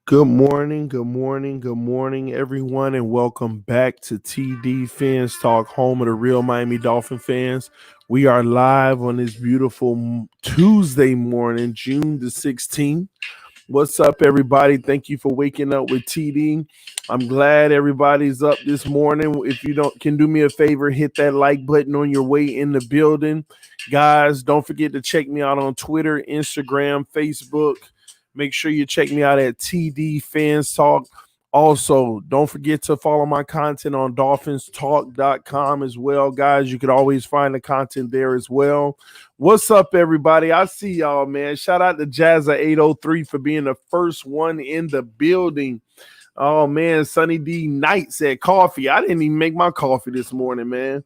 Good morning, everyone, and welcome back to TD PHINSTALK, home of the real Miami Dolphin fans. We are live on this beautiful Tuesday morning, June the 16th. What's up, everybody? Thank you for waking up with TD. I'm glad everybody's up this morning. If you don't can do me a favor, hit that like button on your way in the building. Guys, don't forget to check me out on Twitter, Instagram, Facebook. Make sure you check me out at TD Fans Talk. Also, don't forget to follow my content on dolphinstalk.com as well. Guys, you could always find the content there as well. What's up, everybody? I see y'all, man. Shout out to Jazza803 for being the first one in the building. Oh, man, Sunny D Knight said coffee. I didn't even make my coffee this morning, man.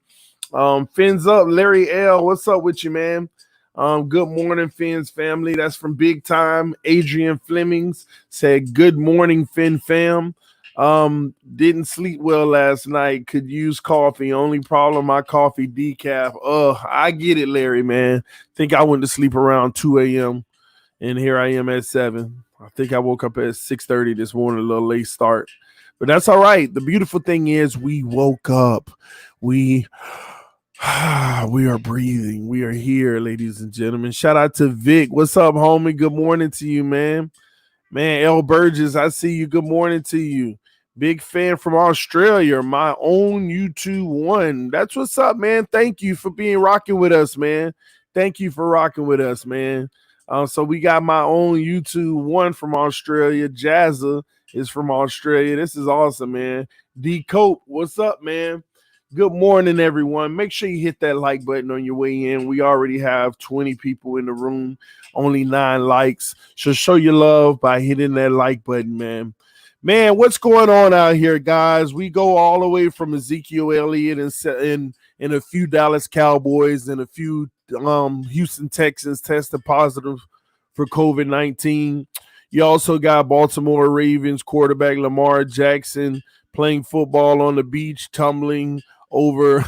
Fins up, Larry L. What's up with you, man? Good morning, Fins family. That's from Big Time. Adrian Flemings said, good morning, Fin fam. Didn't sleep well last night. Could use coffee. Only problem, my coffee decaf. I get it, Larry, man. Think I went to sleep around 2 a.m. and here I am at 7. I think I woke up at 6:30 this morning, a little late start. But that's all right. The beautiful thing is we woke up. We are breathing. We are here, ladies and gentlemen. Shout out to Vic. What's up, homie? Good morning to you, man. Man, L. Burgess, I see you. Good morning to you. Big fan from Australia. My own YouTube one. That's what's up, man. Thank you for being rocking with us, man. Thank you for rocking with us, man. So we got my own YouTube one from Australia. Jazza is from Australia. This is awesome, man. D Cope, what's up, man? Good morning, everyone. Make sure you hit that like button on your way in. We already have 20 people in the room, only 9 likes. So show your love by hitting that like button, man. Man, what's going on out here, guys? We go all the way from Ezekiel Elliott and a few Dallas Cowboys and a few Houston Texans tested positive for COVID-19. You also got Baltimore Ravens quarterback Lamar Jackson playing football on the beach, tumbling over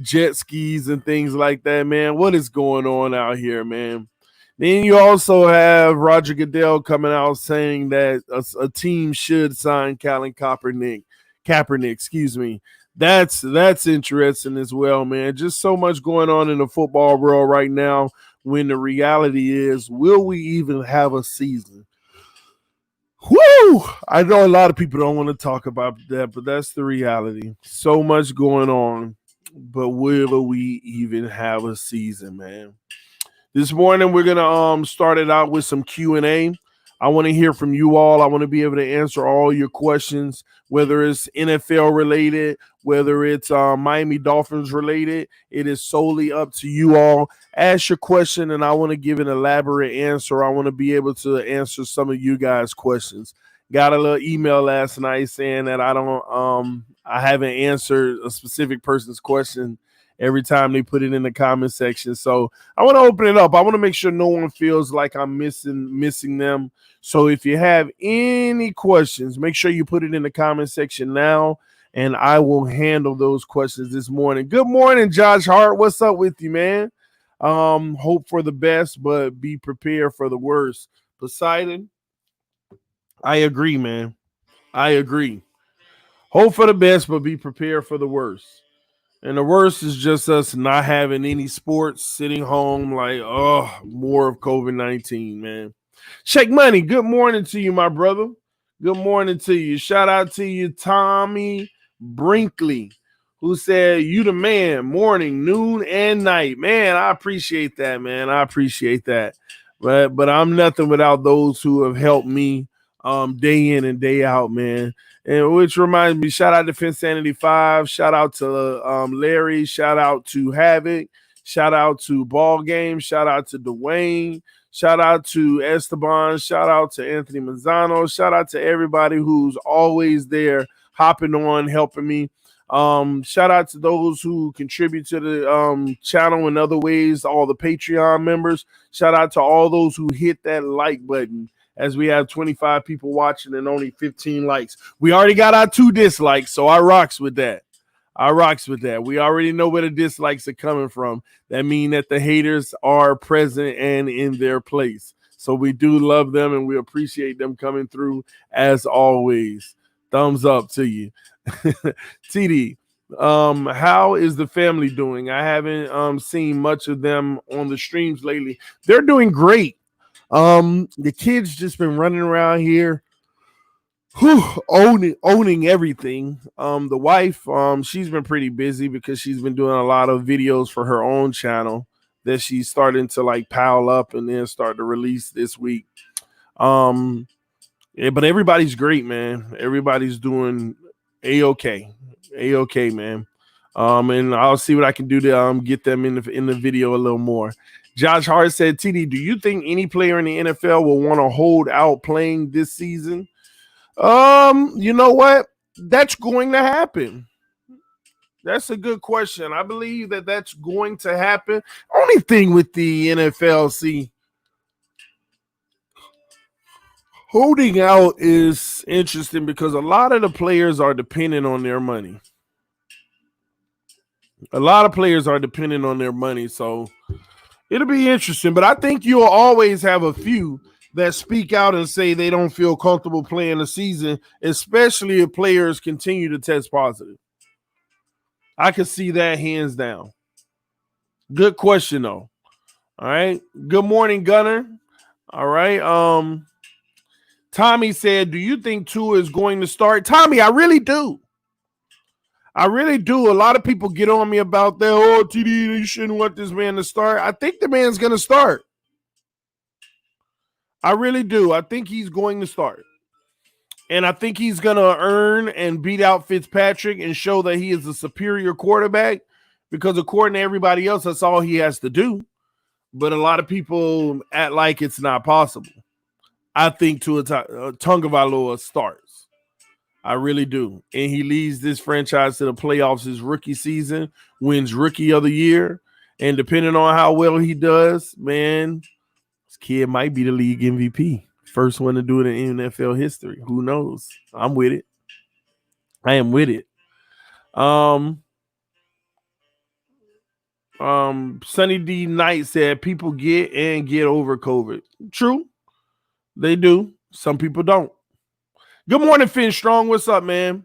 jet skis and things like that, man. What is going on out here, man? Then you also have Roger Goodell coming out saying that a team should sign Colin Kaepernick. Excuse me. That's interesting as well, man. Just so much going on in the football world right now when the reality is, will we even have a season? Woo! I know a lot of people don't want to talk about that, but that's the reality. So much going on, but will we even have a season, man? This morning we're gonna start it out with some Q&A. I want to hear from you all. I want to be able to answer all your questions, whether it's NFL related, whether it's Miami Dolphins related. It is solely up to you all. Ask your question, and I want to give an elaborate answer. I want to be able to answer some of you guys' questions. Got a little email last night saying that I haven't answered a specific person's question every time they put it in the comment section. So I want to open it up. I want to make sure no one feels like I'm missing them. So if you have any questions, make sure you put it in the comment section now, and I will handle those questions this morning. Good morning, Josh Hart. What's up with you, man? Hope for the best, but be prepared for the worst. Poseidon, I agree, man. I agree. Hope for the best, but be prepared for the worst. And the worst is just us not having any sports, sitting home like, more of COVID-19, man. Shake Money, good morning to you, my brother. Good morning to you. Shout out to you, Tommy Brinkley, who said, you the man, morning, noon, and night. Man, I appreciate that, man. I appreciate that. But I'm nothing without those who have helped me day in and day out, man. And which reminds me, shout out to Finsanity 5, shout out to Larry, shout out to Havoc, shout out to Ball Game, shout out to Dwayne, shout out to Esteban, shout out to Anthony Manzano, shout out to everybody who's always there, hopping on, helping me. Shout out to those who contribute to the channel in other ways, all the Patreon members. Shout out to all those who hit that like button, as we have 25 people watching and only 15 likes. We already got our 2 dislikes, so I rocks with that. We already know where the dislikes are coming from. That means that the haters are present and in their place. So we do love them and we appreciate them coming through as always. Thumbs up to you. TD, how is the family doing? I haven't seen much of them on the streams lately. They're doing great. The kids just been running around here owning everything. The wife, she's been pretty busy because she's been doing a lot of videos for her own channel that she's starting to like pile up and then start to release this week. Yeah, but everybody's great, man. Everybody's doing a-okay, man. And I'll see what I can do to get them in the video a little more. Josh Hart said, TD, do you think any player in the NFL will want to hold out playing this season? You know what? That's going to happen. That's a good question. I believe that that's going to happen. Only thing with the NFL, see, holding out is interesting because a lot of the players are dependent on their money. A lot of players are dependent on their money, so it'll be interesting. But I think you'll always have a few that speak out and say they don't feel comfortable playing the season, especially if players continue to test positive. I can see that hands down. Good question, though. All right. Good morning, Gunner. All right. Tommy said, do you think Tua is going to start? Tommy, I really do. I really do. A lot of people get on me about that. Oh, TD, you shouldn't want this man to start. I think the man's going to start. I really do. I think he's going to start. And I think he's going to earn and beat out Fitzpatrick and show that he is a superior quarterback because according to everybody else, that's all he has to do. But a lot of people act like it's not possible. I think Tua Tagovailoa starts. I really do. And he leads this franchise to the playoffs his rookie season, wins Rookie of the Year. And depending on how well he does, man, this kid might be the league MVP. First one to do it in NFL history. Who knows? I'm with it. I am with it. Sunny D Knight said people get over COVID. True. They do. Some people don't. Good morning, Finn Strong. What's up, man?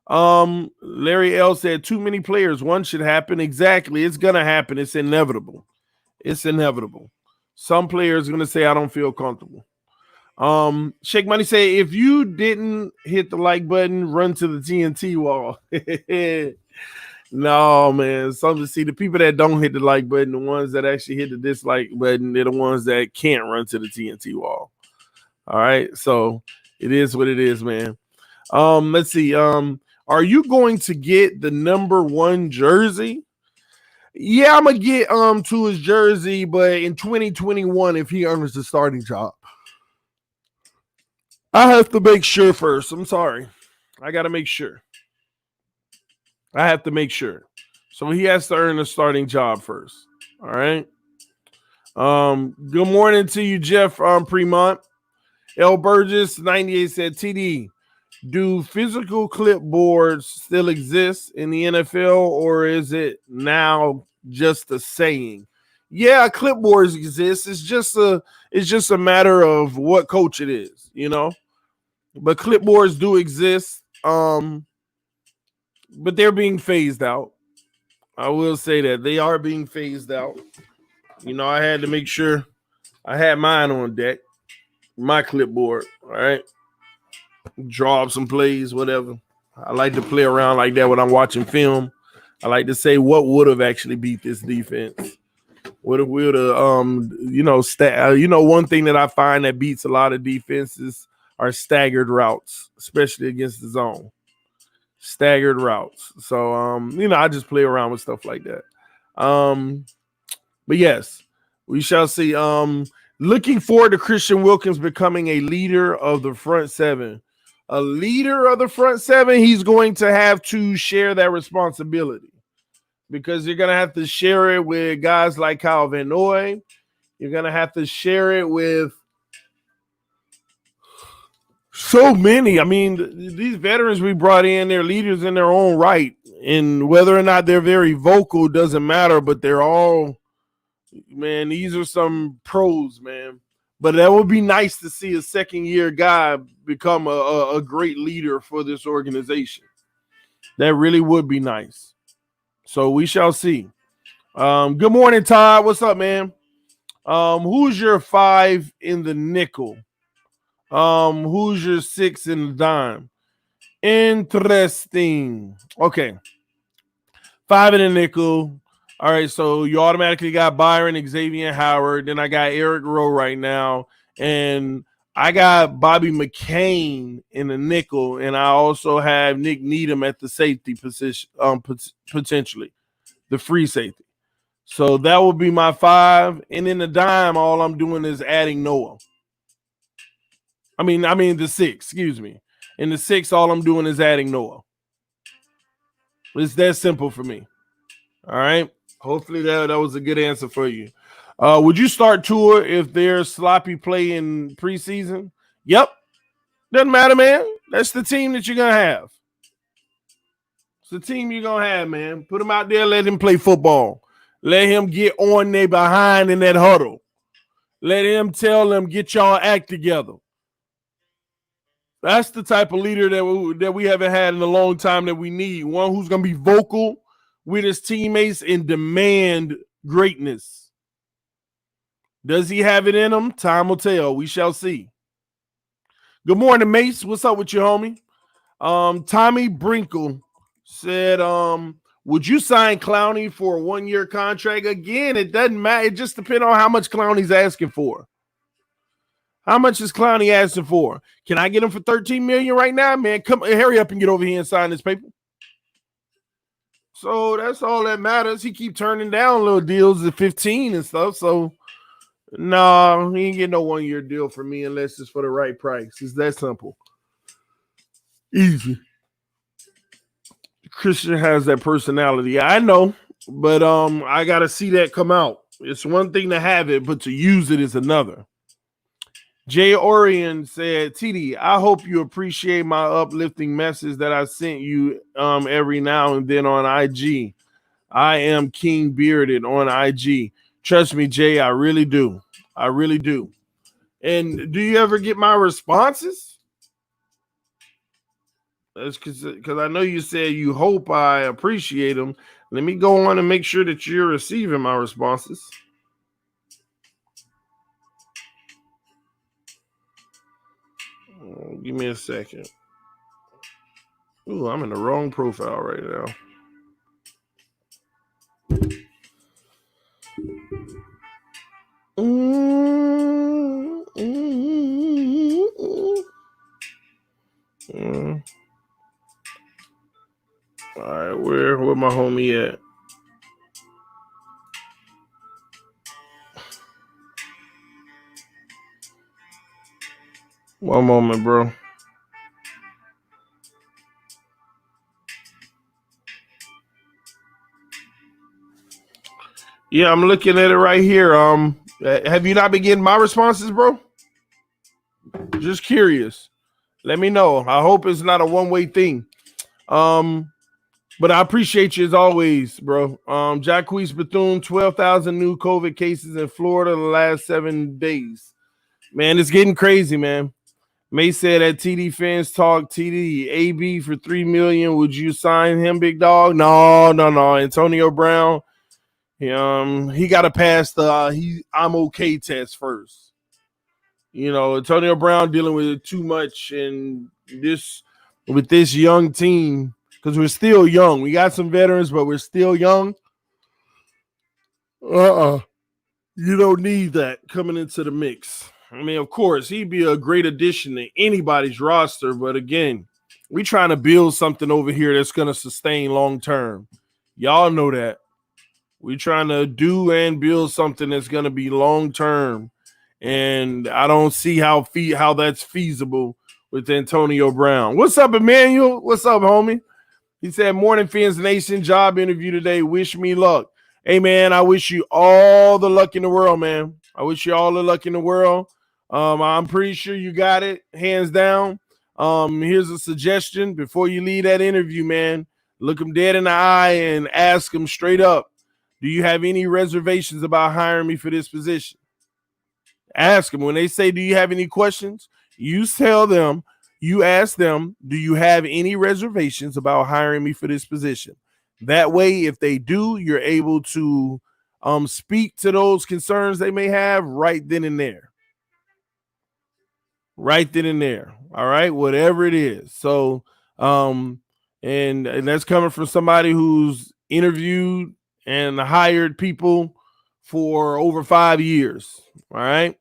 Larry L said too many players. One should happen. Exactly. It's gonna happen. It's inevitable. It's inevitable. Some players are gonna say, I don't feel comfortable. Shake Money say, if you didn't hit the like button, run to the TNT wall. No, man. See, the people that don't hit the like button, the ones that actually hit the dislike button, they're the ones that can't run to the TNT wall. All right. So it is what it is, man. Let's see. Are you going to get the number 1 jersey? Yeah, I'm gonna get to his jersey, but in 2021, if he earns the starting job. I have to make sure first. I'm sorry. I got to make sure. I have to make sure. So he has to earn a starting job first. All right. Good morning to you, Jeff Fremont. L. Burgess 98 said, TD, do physical clipboards still exist in the NFL or is it now just a saying? Yeah, clipboards exist. It's just a matter of what coach it is, you know. But clipboards do exist. But they're being phased out. I will say that they are being phased out. You know, I had to make sure I had mine on deck, my clipboard. All right, draw up some plays, whatever. I like to play around like that when I'm watching film. I like to say what would have actually beat this defense. Would have, one thing that I find that beats a lot of defenses are staggered routes, especially against the zone. Staggered routes. So, I just play around with stuff like that. But yes, we shall see. Looking forward to Christian Wilkins becoming a leader of the front seven. A leader of the front seven, he's going to have to share that responsibility because you're going to have to share it with guys like Kyle Van Noy. You're going to have to share it with so many. I mean, these veterans we brought in, they're leaders in their own right. And whether or not they're very vocal doesn't matter, but they're all, man, these are some pros, man. But that would be nice to see a second-year guy become a great leader for this organization. That really would be nice. So we shall see. Good morning, Todd. What's up, man? Who's your 5 in the nickel? Who's your 6 in the dime? Interesting. Okay. 5 in the nickel. All right, so you automatically got Byron, Xavier Howard. Then I got Eric Rowe right now. And I got Bobby McCain in the nickel. And I also have Nick Needham at the safety position, potentially, the free safety. So that would be my 5. And in the dime, all I'm doing is adding Noah. I mean the 6, excuse me. In the 6, all I'm doing is adding Noah. It's that simple for me. All right. Hopefully that was a good answer for you. Would you start Tua if there's sloppy play in preseason? Yep. Doesn't matter, man. That's the team that you're going to have. It's the team you're going to have, man. Put him out there, let him play football. Let him get on their behind in that huddle. Let him tell them, get y'all act together. That's the type of leader that we haven't had in a long time that we need. One who's going to be vocal with his teammates and demand greatness. Does he have it in him? Time will tell. We shall see. Good morning, Mace. What's up with you, homie? Tommy Brinkle said, would you sign Clowney for a 1-year contract? Again, it doesn't matter. It just depends on how much Clowney's asking for. How much is Clowney asking for? Can I get him for $13 million right now, man? Come, hurry up and get over here and sign this paper. So that's all that matters. He keep turning down little deals at 15 and stuff. So no, he ain't getting no 1-year deal for me unless it's for the right price. It's that simple. Easy. Christian has that personality. I know, but I gotta see that come out. It's one thing to have it, but to use it is another. Jay Orion said, TD, I hope you appreciate my uplifting message that I sent you every now and then on IG. I am King Bearded on IG. Trust me, Jay, I really do. I really do. And do you ever get my responses? That's because I know you said you hope I appreciate them. Let me go on and make sure that you're receiving my responses. Give me a second. Ooh, I'm in the wrong profile right now. All right, where my homie at? One moment, bro. Yeah, I'm looking at it right here. Have you not been getting my responses, bro? Just curious. Let me know. I hope it's not a one-way thing. But I appreciate you as always, bro. Jacquees Bethune, 12,000 new COVID cases in Florida in the last 7 days. Man, it's getting crazy, man. May said at TDPHINSTALK, TD, AB for $3 million. Would you sign him, big dog? No. Antonio Brown, he got to pass the I'm okay test first. You know, Antonio Brown dealing with too much and with this young team, because we're still young. We got some veterans, but we're still young. You don't need that coming into the mix. I mean, of course, he'd be a great addition to anybody's roster. But again, we trying to build something over here that's going to sustain long term. Y'all know that. We're trying to do and build something that's going to be long term. And I don't see how that's feasible with Antonio Brown. What's up, Emmanuel? What's up, homie? He said, morning, Fins Nation, job interview today. Wish me luck. Hey, man, I wish you all the luck in the world, man. I wish you all the luck in the world. I'm pretty sure you got it, hands down. Here's a suggestion. Before you leave that interview, man, look them dead in the eye and ask them straight up, do you have any reservations about hiring me for this position? Ask them when they say, do you have any questions? You tell them, you ask them, do you have any reservations about hiring me for this position? That way, if they do, you're able to speak to those concerns they may have right then and there. Right then and there. All right, whatever it is. So, and that's coming from somebody who's interviewed and hired people for over 5 years. All right.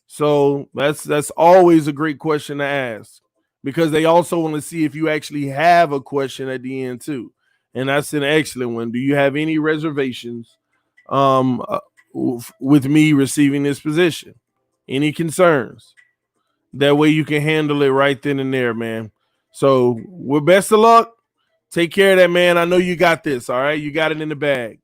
So that's always a great question to ask, because they also want to see if you actually have a question at the end too. And that's an excellent one. Do you have any reservations with me receiving this position? Any concerns? That way you can handle it right then and there, man. So, well, best of luck. Take care of that, man. I know you got this. All right, you got it in the bag.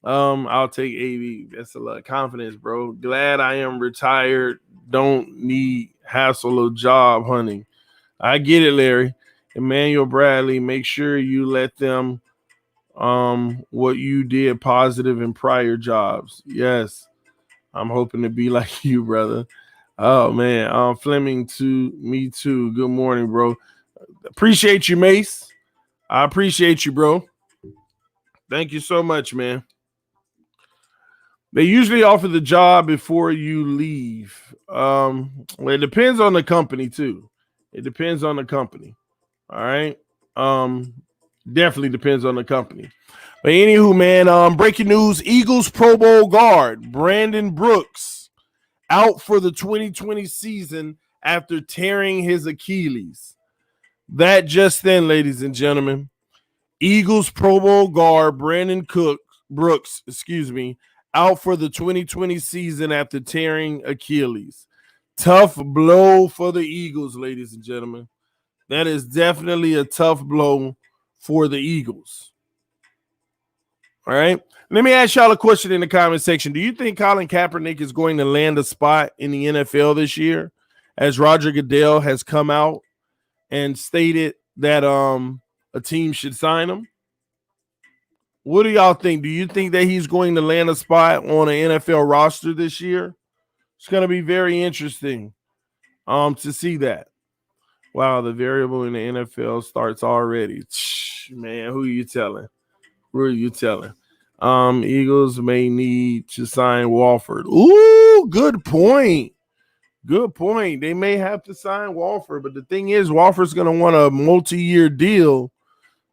I'll take AV. Best of luck. Confidence, bro. Glad I am retired. Don't need hassle of job hunting. I get it, Larry. Emmanuel Bradley, make sure you let them what you did positive in prior jobs. Yes. I'm hoping to be like you, brother. Oh man, Fleming to me too. Good morning, bro. Appreciate you, Mace. I appreciate you, bro. Thank you so much, man. They usually offer the job before you leave. Well, it depends on the company too. It depends on the company. All right. Definitely depends on the company. But anywho, man, breaking news: Eagles Pro Bowl guard Brandon Brooks out for the 2020 season after tearing his Achilles. That just then, ladies and gentlemen, Eagles Pro Bowl guard Brandon Brooks, out for the 2020 season after tearing Achilles. Tough blow for the Eagles, ladies and gentlemen. That is definitely a tough blow for the Eagles. All right. Let me ask y'all a question in the comment section. Do you think Colin Kaepernick is going to land a spot in the NFL this year, as Roger Goodell has come out and stated that a team should sign him? What do y'all think? Do you think that he's going to land a spot on an NFL roster this year? It's going to be very interesting to see that. Wow, the variable in the NFL starts already. Man, who are you telling? Who are you telling? Eagles may need to sign Walford. Ooh, good point. Good point. They may have to sign Walford, but the thing is, Walford's going to want a multi-year deal.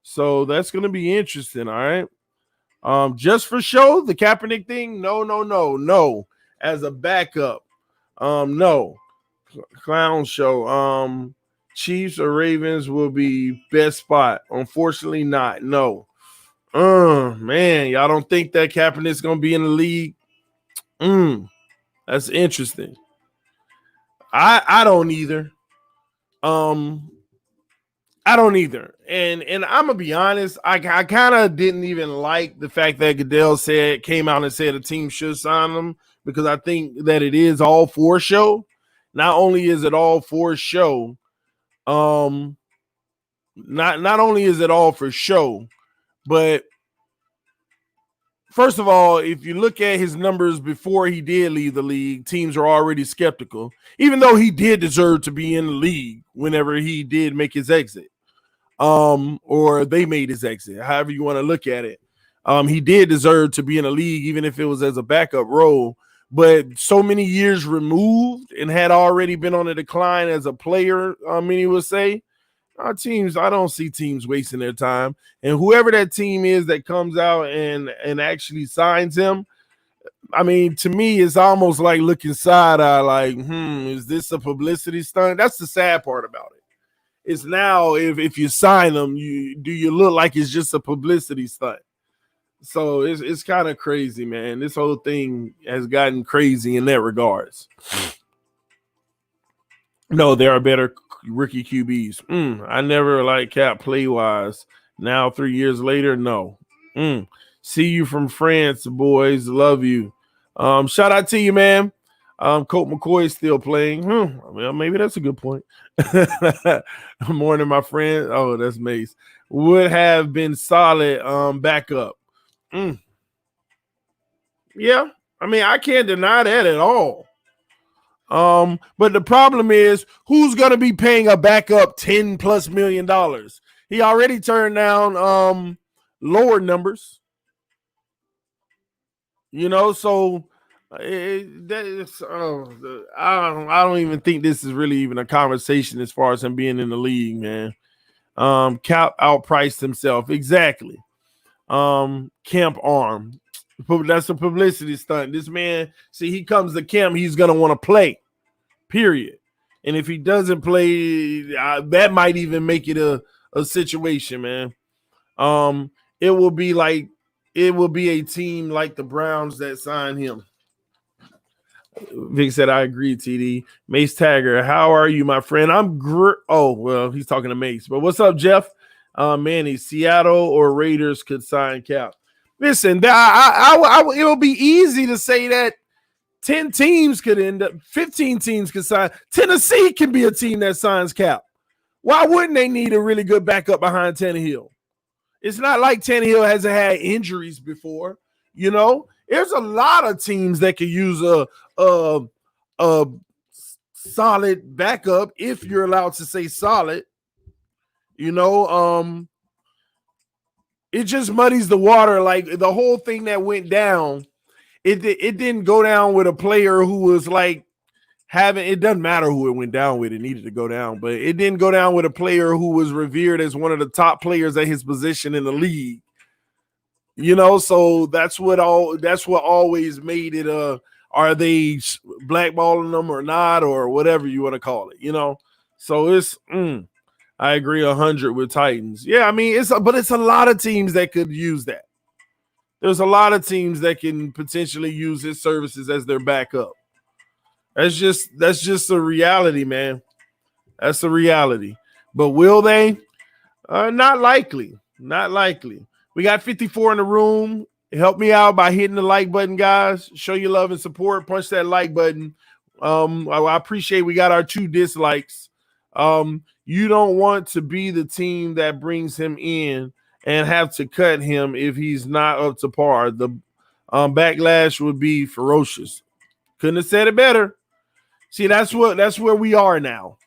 So that's going to be interesting, all right? Just for show, the Kaepernick thing? No. As a backup. No. Clown show. Chiefs or Ravens will be best spot. Unfortunately not. No. Man, y'all don't think that Kaepernick's going to be in the league? That's interesting. I don't either. I don't either. And I'm gonna be honest, I kind of didn't even like the fact that Goodell came out and said a team should sign them, because I think that it is all for show. Not only is it all for show, not only is it all for show, but first of all, if you look at his numbers before he did leave the league, teams are already skeptical, even though he did deserve to be in the league whenever he did make his exit. Or they made his exit, however you want to look at it. He did deserve to be in a league, even if it was as a backup role, but so many years removed and had already been on a decline as a player, many would say. Our teams, I don't see teams wasting their time. And whoever that team is that comes out and actually signs him, I mean, to me, it's almost like looking side-eye, like, is this a publicity stunt? That's the sad part about it. It's now if you sign them, you look like it's just a publicity stunt. So it's kind of crazy, man. This whole thing has gotten crazy in that regards. No, there are better rookie QBs. I never liked Cap play-wise. Now 3 years later, no. See you from France, boys. Love you. Shout out to you, man. Colt McCoy is still playing. Well, maybe that's a good point. Morning, my friend. Oh, that's Mace. Would have been solid backup. Yeah, I mean, I can't deny that at all. But the problem is, who's gonna be paying a backup $10+ million? He already turned down lower numbers. So I don't even think this is really even a conversation as far as him being in the league, man. Cap outpriced himself. Exactly. Camp arm. That's a publicity stunt. This man, see, he comes to camp, he's gonna want to play. Period. And if he doesn't play, that might even make it a situation, man. It will be a team like the Browns that sign him. Vic said, I agree, TD. Mace Tagger, how are you, my friend? I'm oh, well, he's talking to Mace. But what's up, Jeff? Manny, Seattle or Raiders could sign Cap. Listen, it will be easy to say that 10 teams could end up, 15 teams could sign. Tennessee can be a team that signs Cap. Why wouldn't they need a really good backup behind Tannehill? It's not like Tannehill hasn't had injuries before. There's a lot of teams that could use a solid backup, if you're allowed to say solid. It just muddies the water. Like the whole thing that went down, it didn't go down with a player who was like it doesn't matter who it went down with, it needed to go down, but it didn't go down with a player who was revered as one of the top players at his position in the league. So that's what always made it are they blackballing them or not, or whatever you want to call it, So it's I agree 100 with Titans. Yeah, I mean it's a lot of teams that could use that. There's a lot of teams that can potentially use his services as their backup. That's just a reality, man. That's a reality. But will they? Not likely. Not likely. We got 54 in the room. Help me out by hitting the like button, guys. Show your love and support. Punch that like button. I appreciate we got our 2 dislikes. You don't want to be the team that brings him in and have to cut him if he's not up to par. The backlash would be ferocious. Couldn't have said it better. See, that's where we are now.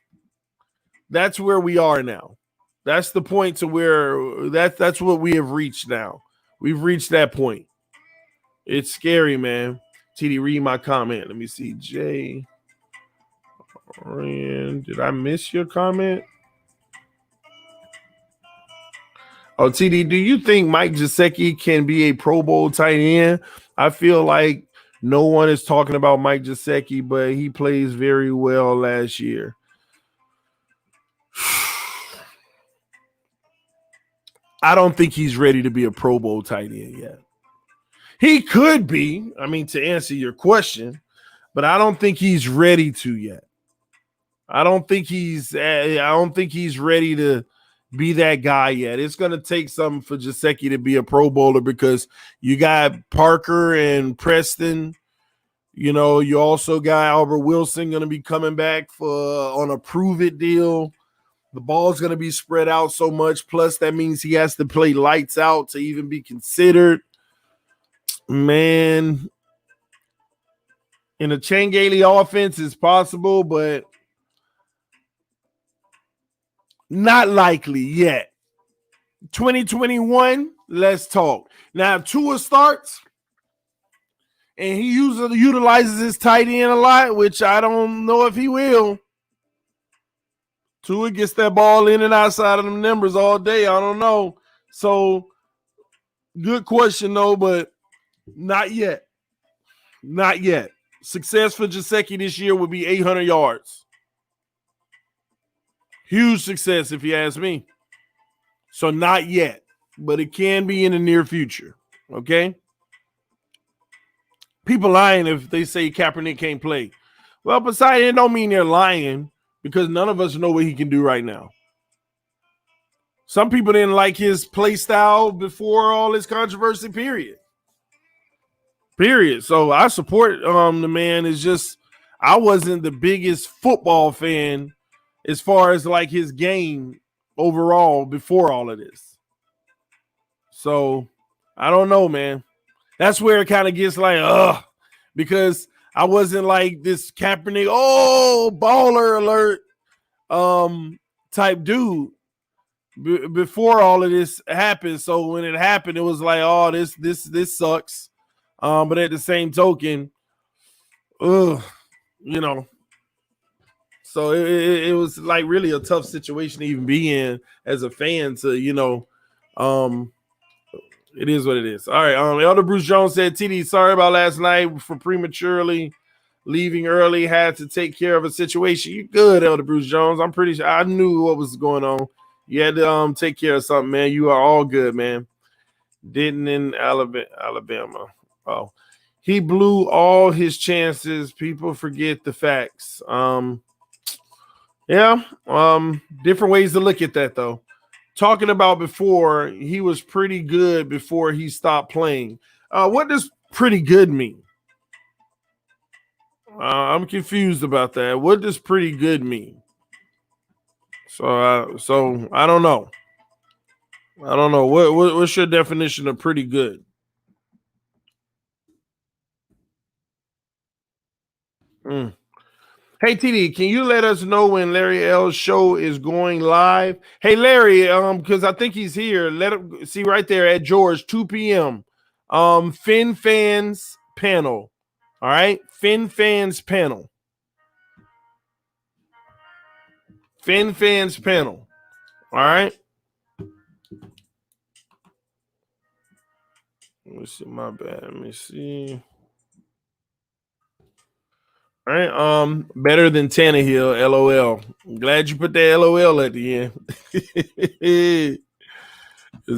That's where we are now. That's the point to where that's what we have reached now. We've reached that point. It's scary, man. TD, read my comment. Let me see. Jay. Did I miss your comment? Oh, TD, do you think Mike Gesicki can be a Pro Bowl tight end? I feel like no one is talking about Mike Gesicki, but he plays very well last year. I don't think he's ready to be a Pro Bowl tight end yet. He could be, to answer your question, but I don't think he's ready to yet. I don't think he's ready to be that guy yet. It's going to take something for Gesicki to be a Pro Bowler because you got Parker and Preston. You also got Albert Wilson going to be coming back on a prove it deal. The ball's going to be spread out so much. Plus, that means he has to play lights out to even be considered. Man, in a Changeli offense, it's possible, but not likely yet. 2021, let's talk. Now, if Tua starts and he utilizes his tight end a lot, which I don't know if he will, Tua gets that ball in and outside of them numbers all day. I don't know. So, good question, though, but not yet. Not yet. Success for Gesicki this year would be 800 yards. Huge success, if you ask me. So, not yet, but it can be in the near future. Okay? People lying if they say Kaepernick can't play. Well, besides, it don't mean they're lying because none of us know what he can do right now. Some people didn't like his play style before all this controversy, period. So I support the man. It's just I wasn't the biggest football fan as far as like his game overall before all of this. So I don't know, man. That's where it kind of gets like, because I wasn't like this Kaepernick, oh, baller alert type dude before all of this happened. So when it happened, it was like, oh, this sucks. But at the same token, ugh, you know, so it was like really a tough situation to even be in as a fan to, it is what it is. All right. Elder Bruce Jones said, TD, sorry about last night for prematurely leaving early. Had to take care of a situation. You good, Elder Bruce Jones? I'm pretty sure I knew what was going on. You had to take care of something, man. You are all good, man. Didn't in Alabama. Oh, he blew all his chances. People forget the facts. Yeah. Different ways to look at that, though. Talking about before, he was pretty good before he stopped playing. What does pretty good mean? I'm confused about that. What does pretty good mean? So I don't know. I don't know. What's your definition of pretty good? Hey TD, can you let us know when Larry L's show is going live? Hey Larry, because I think he's here. Let him see right there at George, 2 p.m. Fin Fans panel. All right, Fin Fans panel. Fin Fans panel. All right. Let me see. My bad. Let me see. All right. Better than Tannehill. LOL. Glad you put that LOL at the end. Because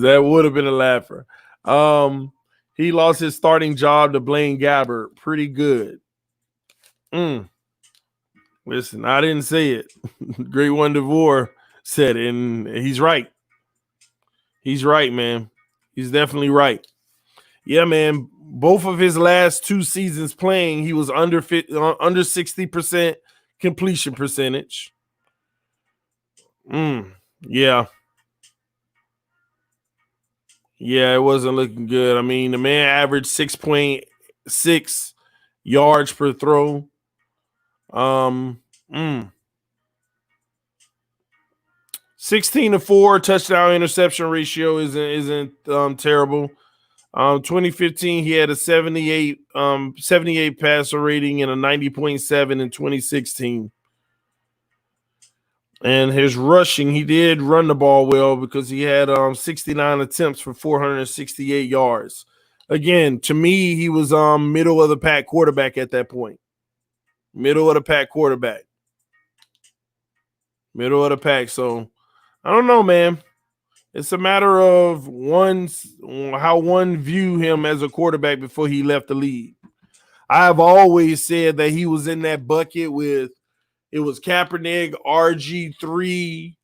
that would have been a laugher. He lost his starting job to Blaine Gabbert. Pretty good. Listen, I didn't say it. Great One DeVore said it, and he's right. He's right, man. He's definitely right. Yeah, man. Both of his last 2 seasons playing, he was under 60% completion percentage. Yeah. Yeah, it wasn't looking good. I mean, the man averaged 6.6 yards per throw. 16-4 touchdown interception ratio isn't terrible. 2015 he had a 78 passer rating and a 90.7 in 2016. And his rushing, he did run the ball well because he had 69 attempts for 468 yards. Again, to me, he was middle of the pack quarterback at that point. Middle of the pack quarterback. Middle of the pack. So I don't know, man. It's a matter of how one view him as a quarterback before he left the league. I've always said that he was in that bucket with it was Kaepernick, RG3,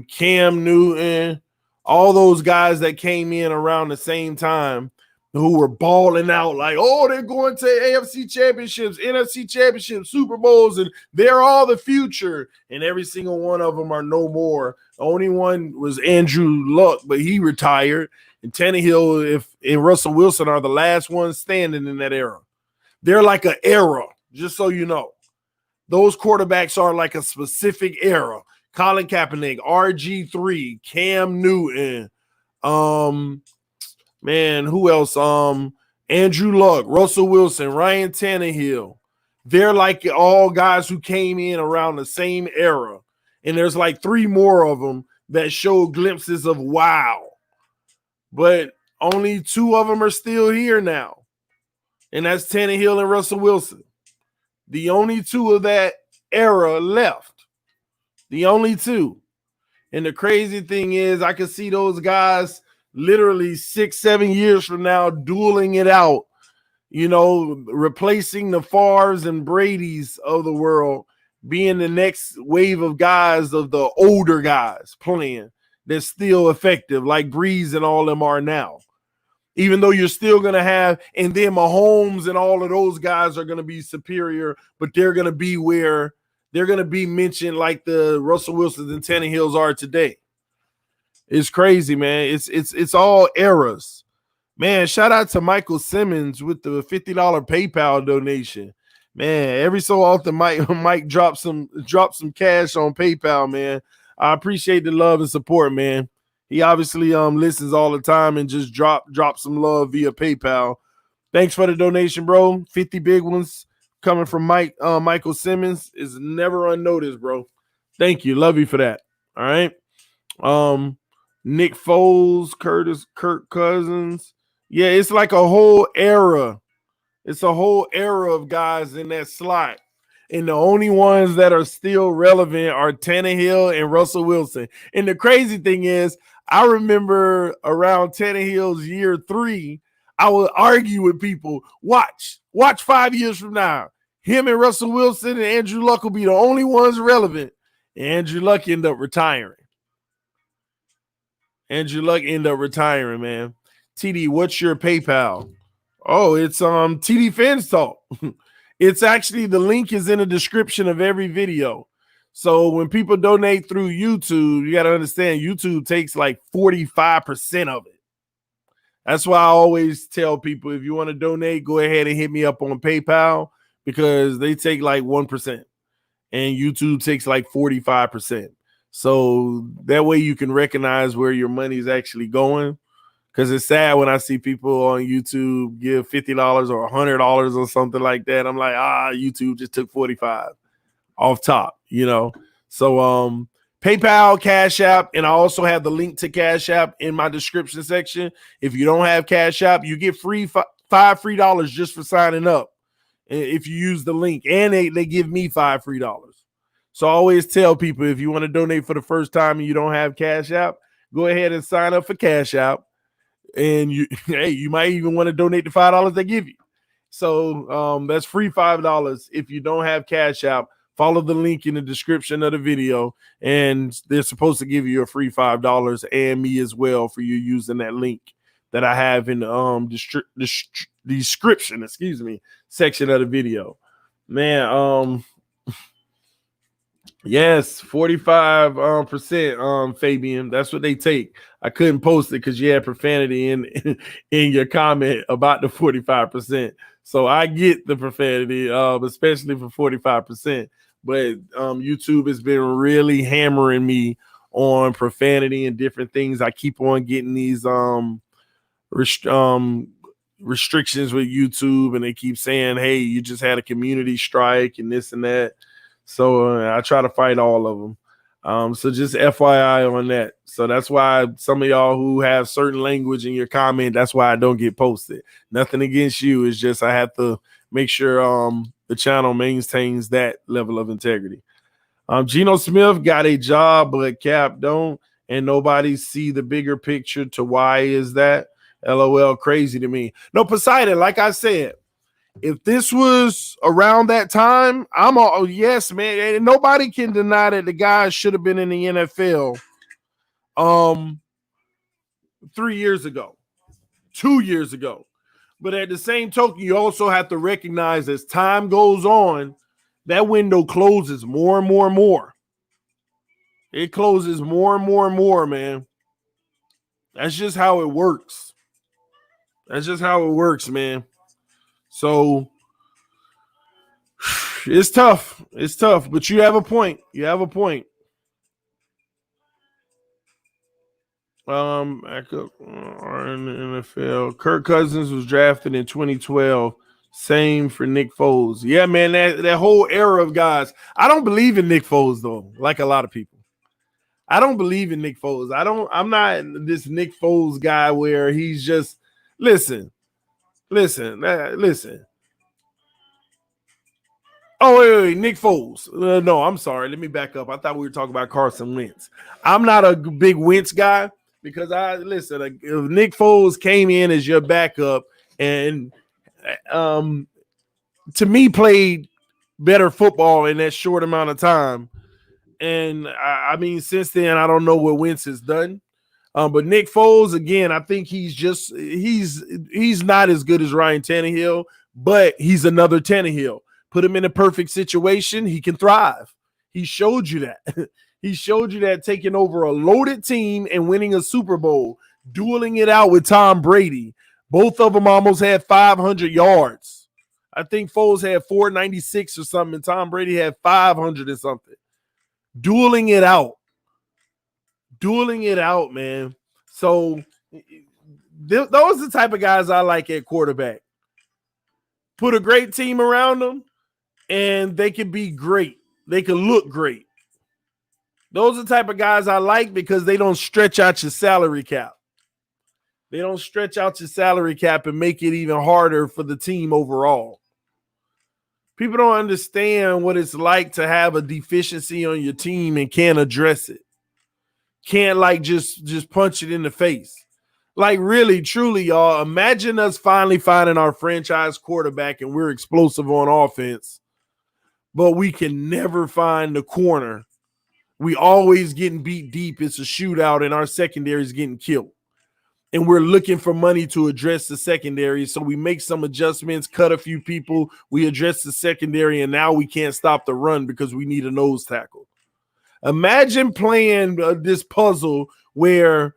Cam Newton, all those guys that came in around the same time who were balling out like, oh, they're going to AFC championships, NFC championships, Super Bowls, and they're all the future. And every single one of them are no more. The only one was Andrew Luck, but he retired. And Tannehill and Russell Wilson are the last ones standing in that era. They're like an era, just so you know. Those quarterbacks are like a specific era. Colin Kaepernick, RG3, Cam Newton, man, who else? Andrew Luck, Russell Wilson, Ryan Tannehill. They're like all guys who came in around the same era. And there's like 3 more of them that show glimpses of wow. But only 2 of them are still here now. And that's Tannehill and Russell Wilson. The only 2 of that era left. The only 2. And the crazy thing is I can see those guys literally 6-7 years from now dueling it out, replacing the Favres and Brady's of the world, being the next wave of guys of the older guys playing that's still effective, like Breeze and all them are now. Even though you're still going to have, and then Mahomes and all of those guys are going to be superior, but they're going to be where they're going to be mentioned like the Russell Wilsons and Tannehills are today. It's crazy, man. It's all eras. Man, shout out to Michael Simmons with the $50 PayPal donation. Man, every so often Mike drops some cash on PayPal, man. I appreciate the love and support, man. He obviously listens all the time and just drop some love via PayPal. Thanks for the donation, bro. 50 big ones coming from Michael Simmons is never unnoticed, bro. Thank you. Love you for that. All right. Nick Foles, Kirk Cousins. Yeah, it's like a whole era. It's a whole era of guys in that slot. And the only ones that are still relevant are Tannehill and Russell Wilson. And the crazy thing is, I remember around Tannehill's year 3, I would argue with people, watch 5 years from now. Him and Russell Wilson and Andrew Luck will be the only ones relevant. And Andrew Luck ended up retiring. Man. TD, what's your PayPal? Oh, it's TDPHINSTALK. It's actually, the link is in the description of every video. So when people donate through YouTube, you got to understand YouTube takes like 45% of it. That's why I always tell people, if you want to donate, go ahead and hit me up on PayPal, because they take like 1% and YouTube takes like 45%. So that way you can recognize where your money is actually going. Because it's sad when I see people on YouTube give $50 or $100 or something like that. I'm like, YouTube just took 45 off top, you know. So PayPal, Cash App, and I also have the link to Cash App in my description section. If you don't have Cash App, you get $5 free just for signing up if you use the link, and they give me $5 free. So I always tell people, if you want to donate for the first time and you don't have Cash App, go ahead and sign up for Cash App. And you might even want to donate the $5 they give you. So that's free $5 if you don't have Cash App. Follow the link in the description of the video, and they're supposed to give you a free $5 and me as well for you using that link that I have in the description, section of the video. Man, yes, 45% Fabian. That's what they take. I couldn't post it because you had profanity in your comment about the 45%. So I get the profanity, especially for 45%. But YouTube has been really hammering me on profanity and different things. I keep on getting these restrictions with YouTube, and they keep saying, hey, you just had a community strike and this and that. So I try to fight all of them. So just FYI on that. So that's why some of y'all who have certain language in your comment, that's why I don't get posted. Nothing against you. It's just I have to make sure the channel maintains that level of integrity. Geno Smith got a job, but Cap don't, and nobody see the bigger picture to why is that. LOL, crazy to me. No, Poseidon, like I said, if this was around that time, I'm all yes, man. And nobody can deny that the guy should have been in the NFL 3 years ago, 2 years ago. But at the same token, you also have to recognize as time goes on, that window closes more and more and more. It closes more and more and more, man. That's just how it works. Man. So it's tough, but you have a point. Back up in the NFL. Kirk Cousins was drafted in 2012. Same for Nick Foles. Yeah, man, that whole era of guys. I don't believe in Nick Foles though, like a lot of people. I don't believe in Nick Foles. I'm not this Nick Foles guy where he's just listen. Oh, wait, Nick Foles. No, I'm sorry. Let me back up. I thought we were talking about Carson Wentz. I'm not a big Wentz guy because if Nick Foles came in as your backup and to me played better football in that short amount of time. And I mean, since then, I don't know what Wentz has done. But Nick Foles, again, I think he's not as good as Ryan Tannehill, but he's another Tannehill. Put him in a perfect situation, he can thrive. He showed you that. He showed you that taking over a loaded team and winning a Super Bowl, dueling it out with Tom Brady. Both of them almost had 500 yards. I think Foles had 496 or something, and Tom Brady had 500 or something. Dueling it out, man. So those are the type of guys I like at quarterback. Put a great team around them, and they can be great. They can look great. Those are the type of guys I like because they don't stretch out your salary cap. They don't stretch out your salary cap and make it even harder for the team overall. People don't understand what it's like to have a deficiency on your team and can't address it. Can't like just punch it in the face. Like really, truly, y'all, imagine us finally finding our franchise quarterback and we're explosive on offense, but we can never find the corner. We always getting beat deep. It's a shootout and our secondary is getting killed. And we're looking for money to address the secondary. So we make some adjustments, cut a few people. We address the secondary, and now we can't stop the run because we need a nose tackle. Imagine playing this puzzle where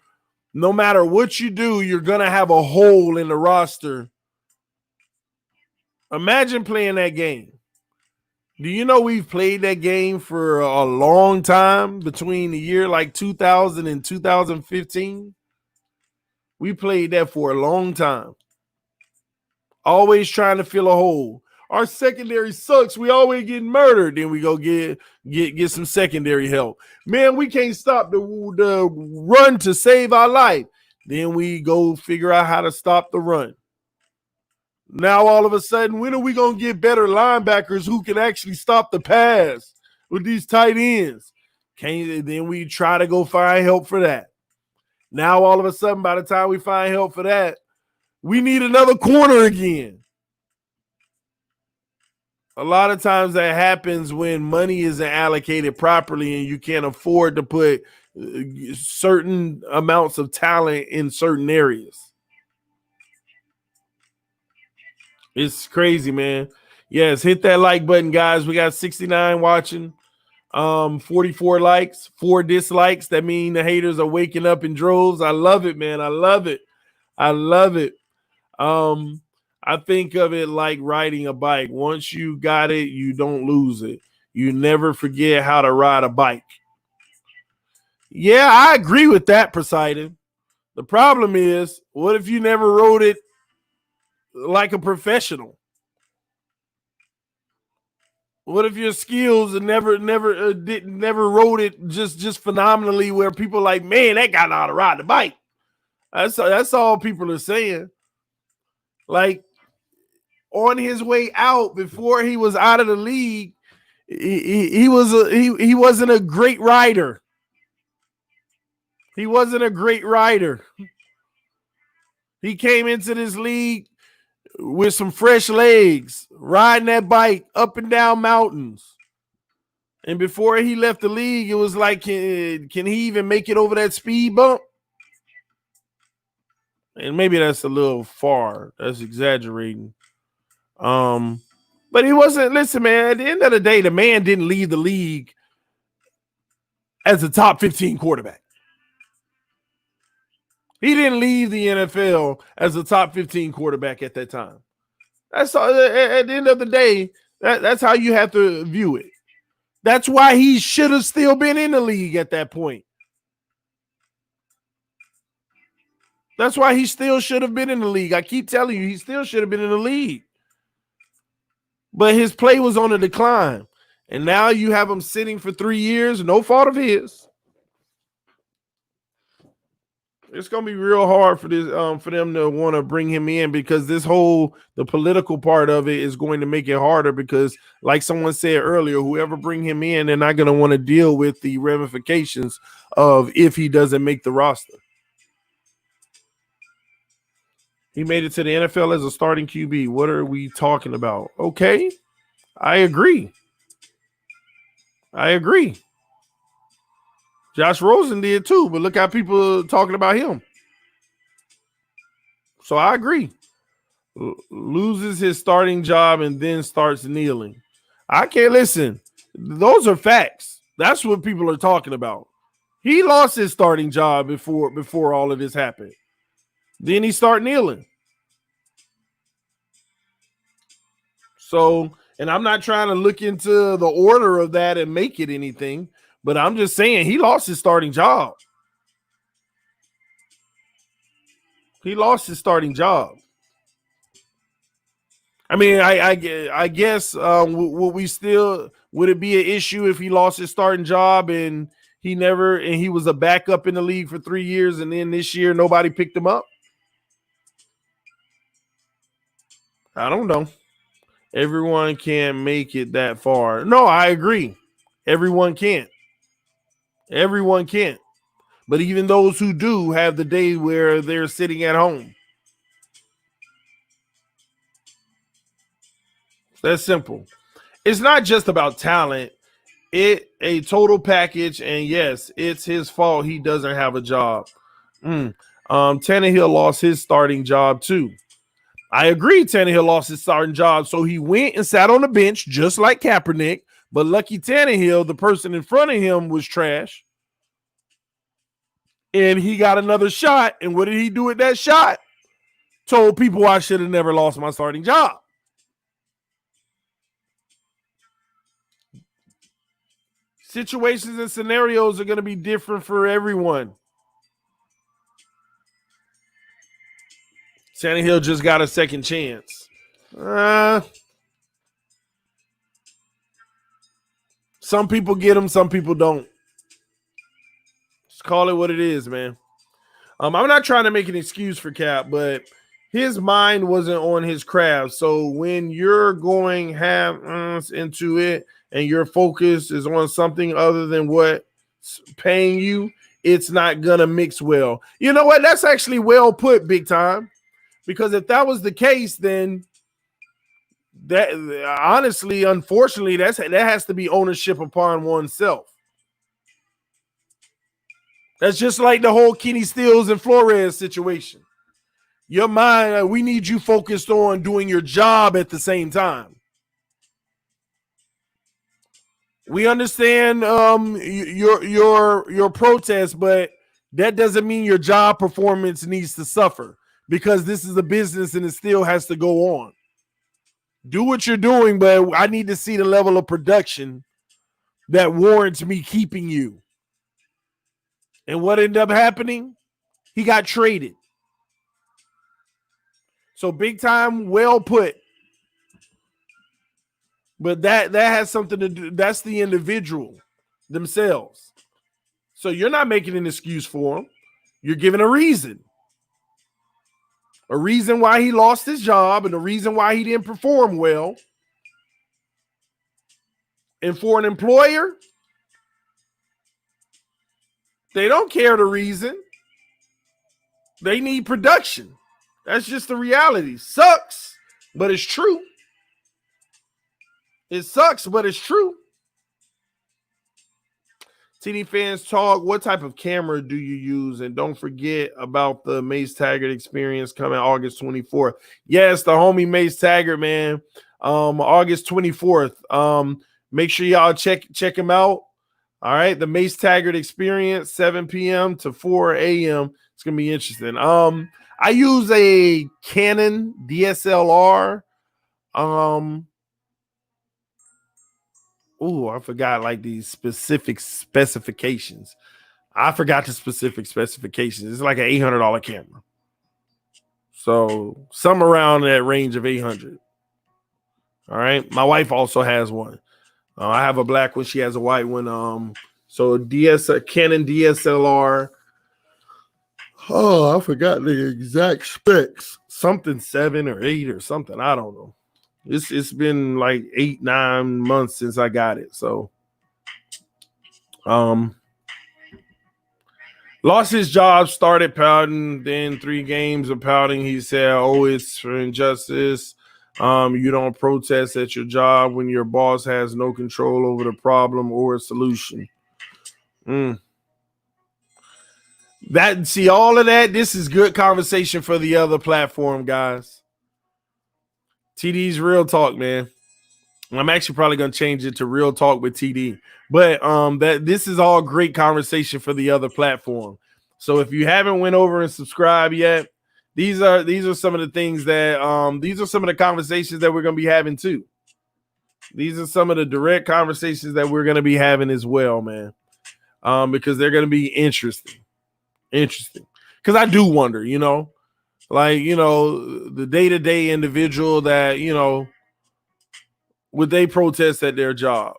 no matter what you do, you're going to have a hole in the roster. Imagine playing that game. Do you know we've played that game for a long time between the year like 2000 and 2015? We played that for a long time. Always trying to fill a hole. Our secondary sucks. We always get murdered. Then we go get some secondary help. Man, we can't stop the run to save our life. Then we go figure out how to stop the run. Now all of a sudden, when are we going to get better linebackers who can actually stop the pass with these tight ends? Then we try to go find help for that. Now, all of a sudden, by the time we find help for that, we need another corner again. A lot of times that happens when money isn't allocated properly and you can't afford to put certain amounts of talent in certain areas. It's crazy, man. Yes, hit that like button, guys. We got 69 watching. 44 likes, 4 dislikes. That mean the haters are waking up in droves. I love it, man. I love it. I think of it like riding a bike. Once you got it, you don't lose it. You never forget how to ride a bike. Yeah, I agree with that, Poseidon. The problem is, what if you never rode it like a professional? What if your skills never rode it just phenomenally where people are like, man, that guy know how to ride the bike. That's all people are saying. Like on his way out, before he was out of the league, he wasn't a great rider. He wasn't a great rider. He came into this league with some fresh legs, riding that bike up and down mountains. And before he left the league, it was like, can he even make it over that speed bump? And maybe that's a little far. That's exaggerating. But he wasn't, listen, man, at the end of the day, the man didn't leave the league as a top 15 quarterback. He didn't leave the NFL as a top 15 quarterback at that time. That's all, at the end of the day, that's how you have to view it. That's why he should have still been in the league at that point. That's why he still should have been in the league. I keep telling you, he still should have been in the league. But his play was on a decline. And now you have him sitting for 3 years, no fault of his. It's gonna be real hard for this for them to want to bring him in, because the political part of it is going to make it harder, because like someone said earlier, whoever bring him in, they're not going to want to deal with the ramifications of if he doesn't make the roster. He made it to the NFL as a starting QB. What are we talking about? Okay, I agree. Josh Rosen did too, but look how people are talking about him. So I agree. Loses his starting job and then starts kneeling. I can't listen. Those are facts. That's what people are talking about. He lost his starting job before all of this happened. Then he started kneeling. So, and I'm not trying to look into the order of that and make it anything, but I'm just saying he lost his starting job. He lost his starting job. I mean, I guess would it be an issue if he lost his starting job and he was a backup in the league for 3 years and then this year nobody picked him up? I don't know. Everyone can't make it that far. No, I agree. Everyone can't. Everyone can't. But even those who do have the day where they're sitting at home. That's simple. It's not just about talent. A total package, and yes, it's his fault he doesn't have a job. Tannehill lost his starting job too. I agree Tannehill lost his starting job, so he went and sat on the bench just like Kaepernick, but lucky Tannehill, the person in front of him was trash. And he got another shot, and what did he do with that shot? Told people I should have never lost my starting job. Situations and scenarios are going to be different for everyone. Tannehill just got a second chance. Some people get them, some people don't. Just call it what it is, man. I'm not trying to make an excuse for Cap, but his mind wasn't on his craft. So when you're going half into it and your focus is on something other than what's paying you, it's not going to mix well. You know what? That's actually well put, big time. Because if that was the case, then that honestly, unfortunately, that has to be ownership upon oneself. That's just like the whole Kenny Stills and Flores situation. Your mind, we need you focused on doing your job at the same time. We understand your protest, but that doesn't mean your job performance needs to suffer. Because this is a business and it still has to go on. Do what you're doing, but I need to see the level of production that warrants me keeping you. And what ended up happening? He got traded. So big time, well put. But that has something to do. That's the individual themselves. So you're not making an excuse for them. You're giving a reason. A reason why he lost his job and a reason why he didn't perform well. And for an employer, they don't care the reason. They need production. That's just the reality. Sucks, but it's true. It sucks, but it's true. TD Fans Talk, what type of camera do you use? And don't forget about the Mace Taggart experience coming August 24th. Yes, the homie Mace Taggart, man. August 24th. Make sure y'all check him out. All right, the Mace Taggart experience, 7 p.m. to 4 a.m. It's gonna be interesting. I use a Canon DSLR. I forgot like these specific specifications. I forgot the specific specifications. It's like an $800 camera. So some around that range of 800. All right. My wife also has one. I have a black one. She has a white one. So Canon DSLR. Oh, I forgot the exact specs. Something 7 or 8 or something. I don't know. It's been like 8-9 months since I got it. So lost his job, started pouting, then 3 games of pouting. He said, "Oh, it's for injustice. You don't protest at your job when your boss has no control over the problem or a solution." All of that, this is good conversation for the other platform, guys. TD's Real Talk, man. I'm actually probably going to change it to Real Talk with TD. But this is all great conversation for the other platform. So if you haven't went over and subscribed yet, these are some of the things that these are some of the conversations that we're going to be having too. These are some of the direct conversations that we're going to be having as well, man. Because they're going to be interesting. Because I do wonder, like, the day-to-day individual that, would they protest at their job?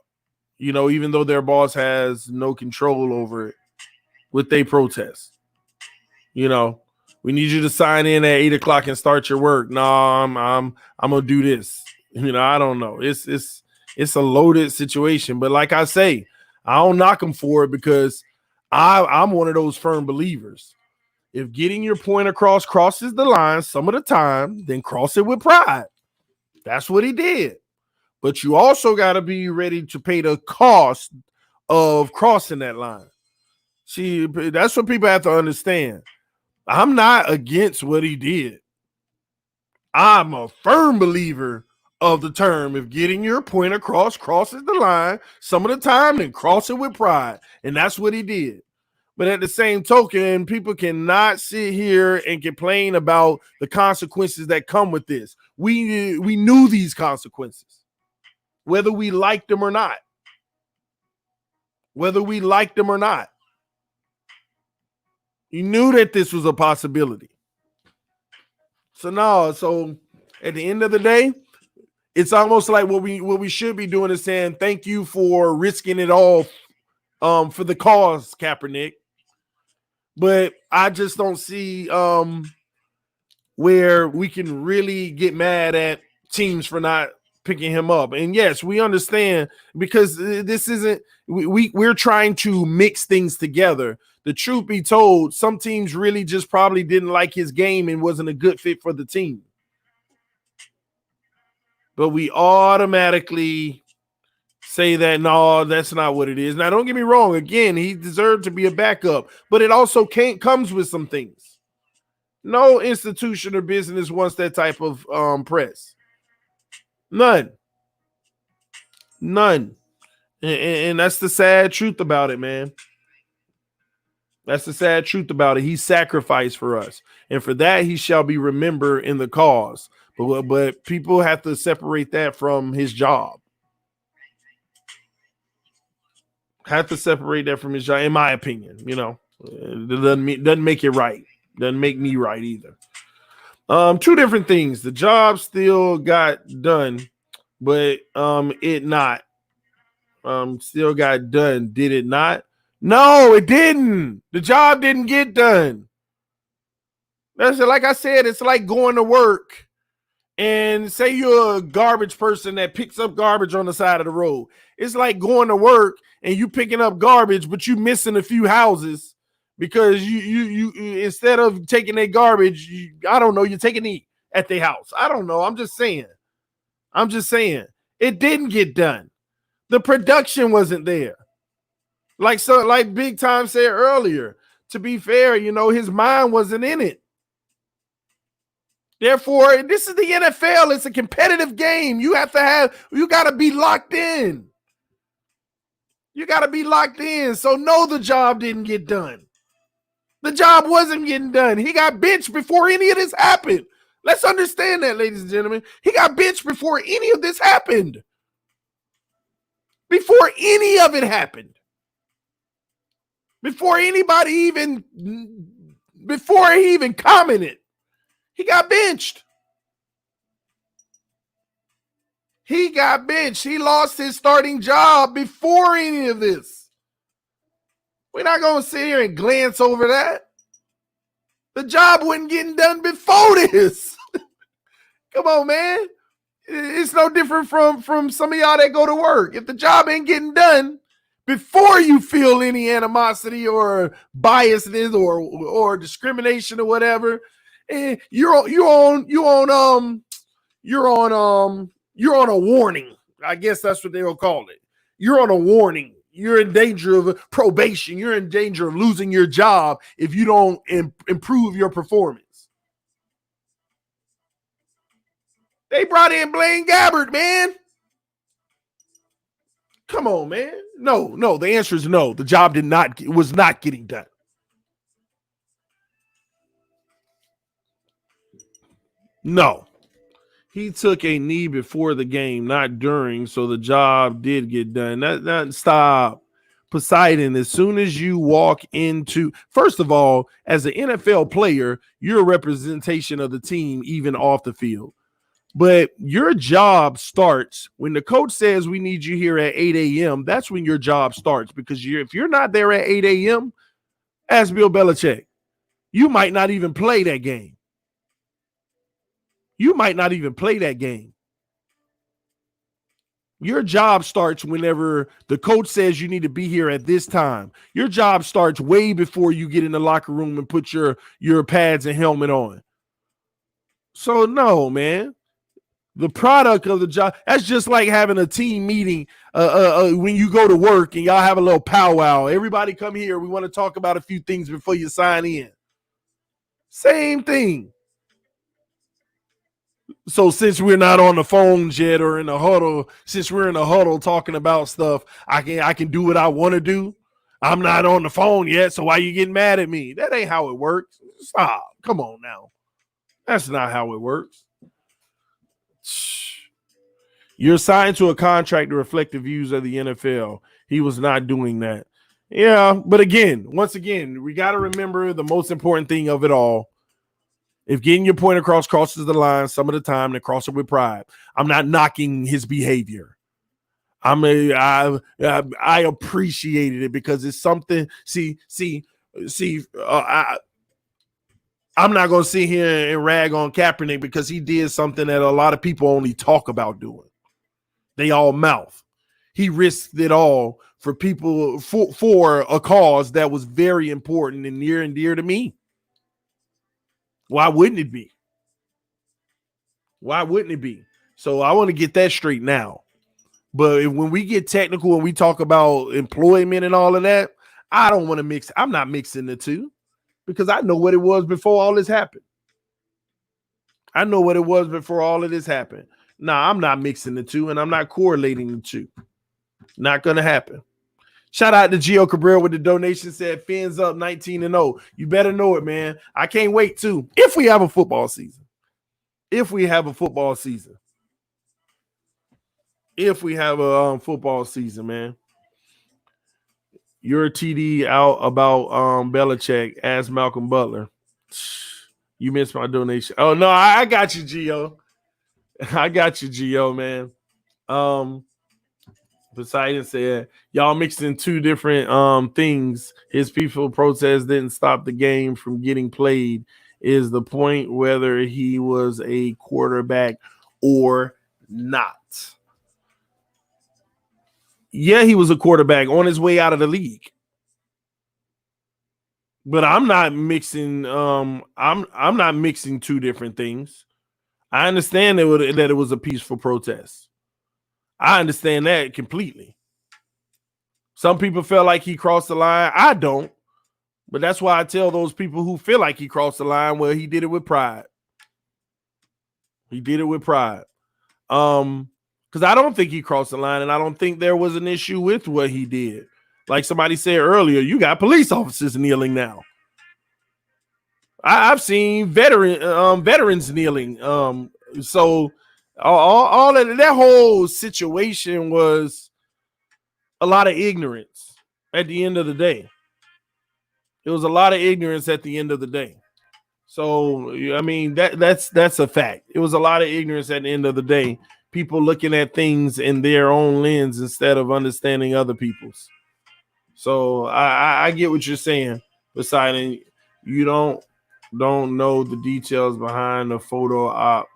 Even though their boss has no control over it, would they protest? We need you to sign in at 8:00 and start your work. No, I'm gonna do this. I don't know. It's a loaded situation, but like I say, I don't knock them for it because I'm one of those firm believers. If getting your point across crosses the line some of the time, then cross it with pride. That's what he did. But you also got to be ready to pay the cost of crossing that line. See, that's what people have to understand. I'm not against what he did. I'm a firm believer of the term, if getting your point across crosses the line some of the time, then cross it with pride. And that's what he did. But at the same token, people cannot sit here and complain about the consequences that come with this. We knew these consequences, whether we liked them or not. You knew that this was a possibility. So at the end of the day, it's almost like what we should be doing is saying thank you for risking it all for the cause, Kaepernick. But I just don't see where we can really get mad at teams for not picking him up. And yes, we understand because this isn't we're trying to mix things together. The truth be told, some teams really just probably didn't like his game and wasn't a good fit for the team. But we automatically say that, no, that's not what it is. Now, don't get me wrong. Again, he deserved to be a backup, but it also comes with some things. No institution or business wants that type of press. None. And that's the sad truth about it, man. That's the sad truth about it. He sacrificed for us. And for that, he shall be remembered in the cause. But people have to separate that from his job. In my opinion. It doesn't make it right. Doesn't make me right either. Two different things. The job still got done, but it not. Still got done. Did it not? No, it didn't. The job didn't get done. That's like I said, it's like going to work and say you're a garbage person that picks up garbage on the side of the road. It's like going to work and you picking up garbage, but you missing a few houses because you instead of taking their garbage, you're taking it at their house. I don't know. I'm just saying. It didn't get done. The production wasn't there. Like Big Time said earlier, to be fair, his mind wasn't in it. Therefore, this is the NFL. It's a competitive game. You got to be locked in. So no, the job didn't get done. The job wasn't getting done. He got benched before any of this happened. Let's understand that, ladies and gentlemen. He got benched before any of this happened. Before any of it happened. Before he even commented, he got benched. He lost his starting job before any of this. We're not going to sit here and glance over that. The job wasn't getting done before this. Come on, man. It's no different from some of y'all that go to work. If the job ain't getting done before you feel any animosity or biasness or discrimination or whatever, you're on a warning. I guess that's what they'll call it. You're on a warning. You're in danger of probation. You're in danger of losing your job if you don't improve your performance. They brought in Blaine Gabbert, man. Come on, man. No. The answer is no. The job was not getting done. No. He took a knee before the game, not during, so the job did get done. That stop. Poseidon, as soon as you walk into, first of all, as an NFL player, you're a representation of the team, even off the field. But your job starts when the coach says we need you here at 8 a.m. That's when your job starts, because if you're not there at 8 a.m., ask Bill Belichick, you might not even play that game. You might not even play that game. Your job starts whenever the coach says you need to be here at this time. Your job starts way before you get in the locker room and put your pads and helmet on. So no, man. The product of the job, that's just like having a team meeting when you go to work and y'all have a little powwow. Everybody come here. We want to talk about a few things before you sign in. Same thing. So since we're not on the phones yet or in the huddle, since we're in the huddle talking about stuff, I can do what I want to do. I'm not on the phone yet, so why you getting mad at me? That ain't how it works. Stop. Come on now. That's not how it works. You're signed to a contract to reflect the views of the NFL. He was not doing that. Yeah, but once again, we got to remember the most important thing of it all. If getting your point across crosses the line some of the time, then cross it with pride. I'm not knocking his behavior. I appreciated it because it's something. I'm not going to sit here and rag on Kaepernick because he did something that a lot of people only talk about doing. They all mouth. He risked it all for people, for a cause that was very important and near and dear to me. Why wouldn't it be? Why wouldn't it be? So I want to get that straight now. But when we get technical and we talk about employment and all of that, I don't want to mix. I'm not mixing the two because I know what it was before all this happened. I know what it was before all of this happened. Nah, I'm not mixing the two and I'm not correlating the two. Not going to happen. Shout out to Gio Cabrera with the donation, said Fins up 19-0. You better know it, man. I can't wait too. If we have a football season. If we have a football season. If we have a football season, man. Your TD out about Belichick. Ask Malcolm Butler. You missed my donation. Oh, no, I got you, Gio. I got you, Gio, man. Poseidon said, y'all mixing two different things. His peaceful protest didn't stop the game from getting played. Is the point whether he was a quarterback or not? Yeah, he was a quarterback on his way out of the league. But I'm not mixing. I'm not mixing two different things. I understand that it was a peaceful protest. I understand that completely. Some people felt like he crossed the line. I don't. But that's why I tell those people who feel like he crossed the line, well, he did it with pride. He did it with pride. Because I don't think he crossed the line, and I don't think there was an issue with what he did. Like somebody said earlier, you got police officers kneeling now. I've seen veterans kneeling. So all of that whole situation was a lot of ignorance at the end of the day. It was a lot of ignorance at the end of the day. So, I mean, that's a fact. It was a lot of ignorance at the end of the day. People looking at things in their own lens instead of understanding other people's. So I get what you're saying, Poseidon. You don't know the details behind the photo op.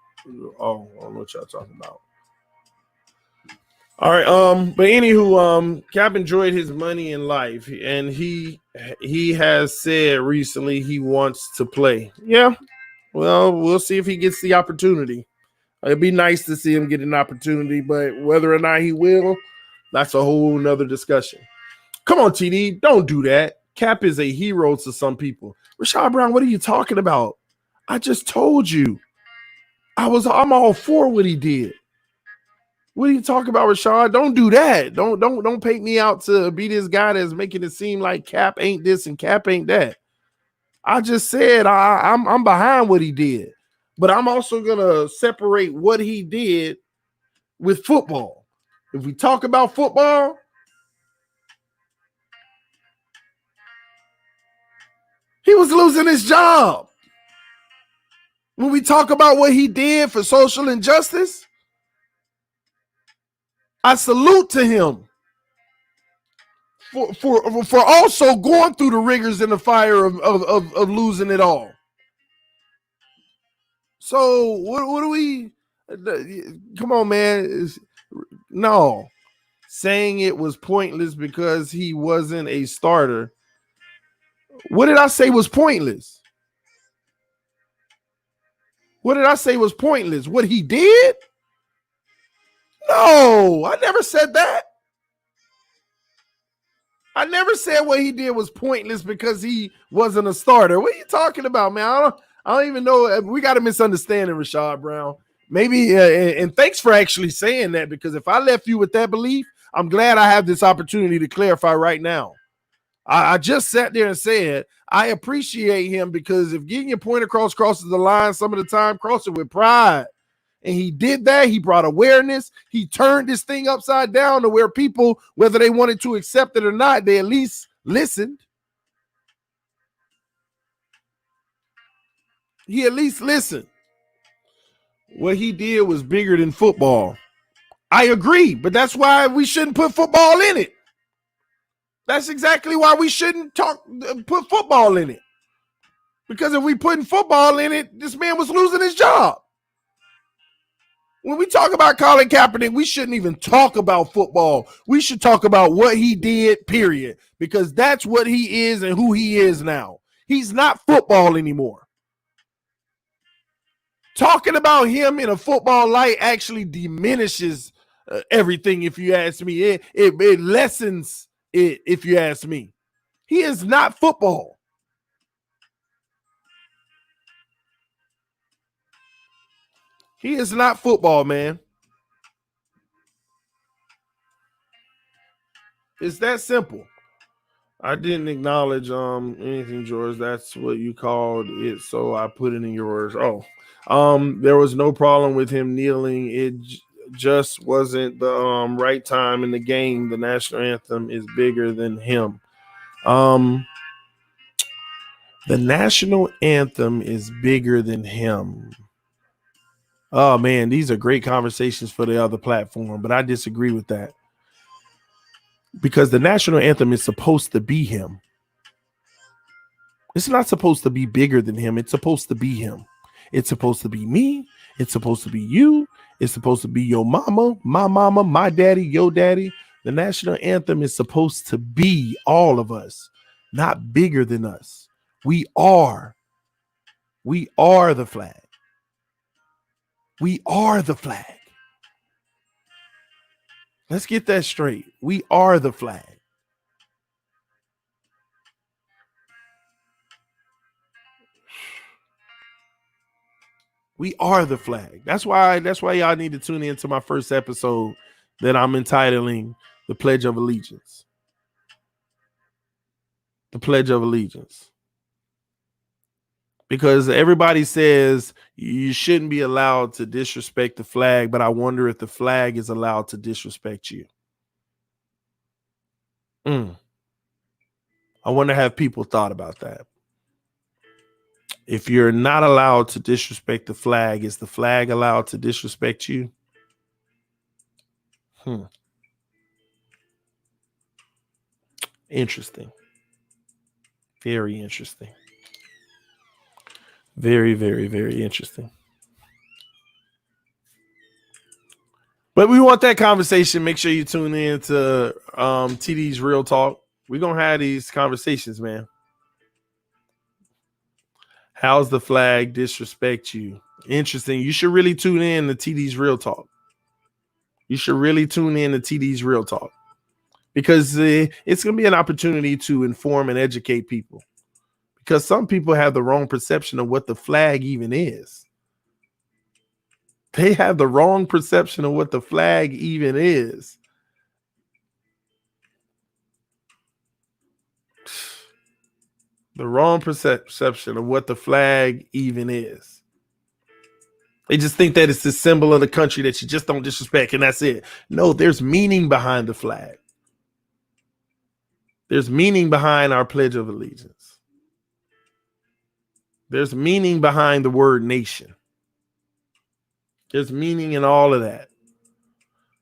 Oh, I don't know what y'all talking about. All right, but anywho, Cap enjoyed his money in life, and he has said recently he wants to play. Yeah, well, we'll see if he gets the opportunity. It'd be nice to see him get an opportunity, but whether or not he will, that's a whole nother discussion. Come on, TD, don't do that. Cap is a hero to some people. Rashad Brown, what are you talking about? I just told you. I'm all for what he did. What are you talking about, Rashad? Don't do that. Don't paint me out to be this guy that's making it seem like Cap ain't this and Cap ain't that. I just said I'm behind what he did. But I'm also going to separate what he did with football. If we talk about football, he was losing his job. When we talk about what he did for social injustice, I salute to him for also going through the rigors and the fire of losing it all. So what do we? Come on, man. No, saying it was pointless because he wasn't a starter. What did I say was pointless? What did I say was pointless? What he did? No, I never said that. I never said what he did was pointless because he wasn't a starter. What are you talking about, man? I don't even know. We got a misunderstanding, Rashad Brown. Maybe, and thanks for actually saying that, because if I left you with that belief, I'm glad I have this opportunity to clarify right now. I just sat there and said, I appreciate him because if getting your point across crosses the line some of the time, cross it with pride. And he did that. He brought awareness. He turned this thing upside down to where people, whether they wanted to accept it or not, they at least listened. He at least listened. What he did was bigger than football. I agree, but that's why we shouldn't put football in it. That's exactly why we shouldn't put football in it. Because if we put football in it, this man was losing his job. When we talk about Colin Kaepernick, we shouldn't even talk about football. We should talk about what he did, period. Because that's what he is and who he is now. He's not football anymore. Talking about him in a football light actually diminishes everything, if you ask me. It lessens it, if you ask me. He is not football. He is not football, man. It's that simple. I didn't acknowledge anything, George. That's what you called it, so I put it in yours. Oh, there was no problem with him kneeling. It just wasn't the right time in the game. The national anthem is bigger than him. The national anthem is bigger than him. Oh man, these are great conversations for the other platform, but I disagree with that. Because the national anthem is supposed to be him. It's not supposed to be bigger than him. It's supposed to be him. It's supposed to be me. It's supposed to be you. It's supposed to be your mama, my daddy, your daddy. The national anthem is supposed to be all of us, not bigger than us. We are the flag. We are the flag. Let's get that straight. We are the flag. We are the flag. That's why y'all need to tune in to my first episode that I'm entitling The Pledge of Allegiance. The Pledge of Allegiance. Because everybody says you shouldn't be allowed to disrespect the flag, but I wonder if the flag is allowed to disrespect you. I wonder have people thought about that. If you're not allowed to disrespect the flag, is the flag allowed to disrespect you? Interesting. Very interesting. Very, very, very interesting. But we want that conversation. Make sure you tune in to TD's Real Talk. We're going to have these conversations, man. How's the flag disrespect you? Interesting. You should really tune in to TD's Real Talk. You should really tune in to TD's Real Talk. Because it's going to be an opportunity to inform and educate people. Because some people have the wrong perception of what the flag even is. They have the wrong perception of what the flag even is. The wrong perception of what the flag even is. They just think that it's the symbol of the country that you just don't disrespect, and that's it. No, there's meaning behind the flag. There's meaning behind our Pledge of Allegiance. There's meaning behind the word nation. There's meaning in all of that.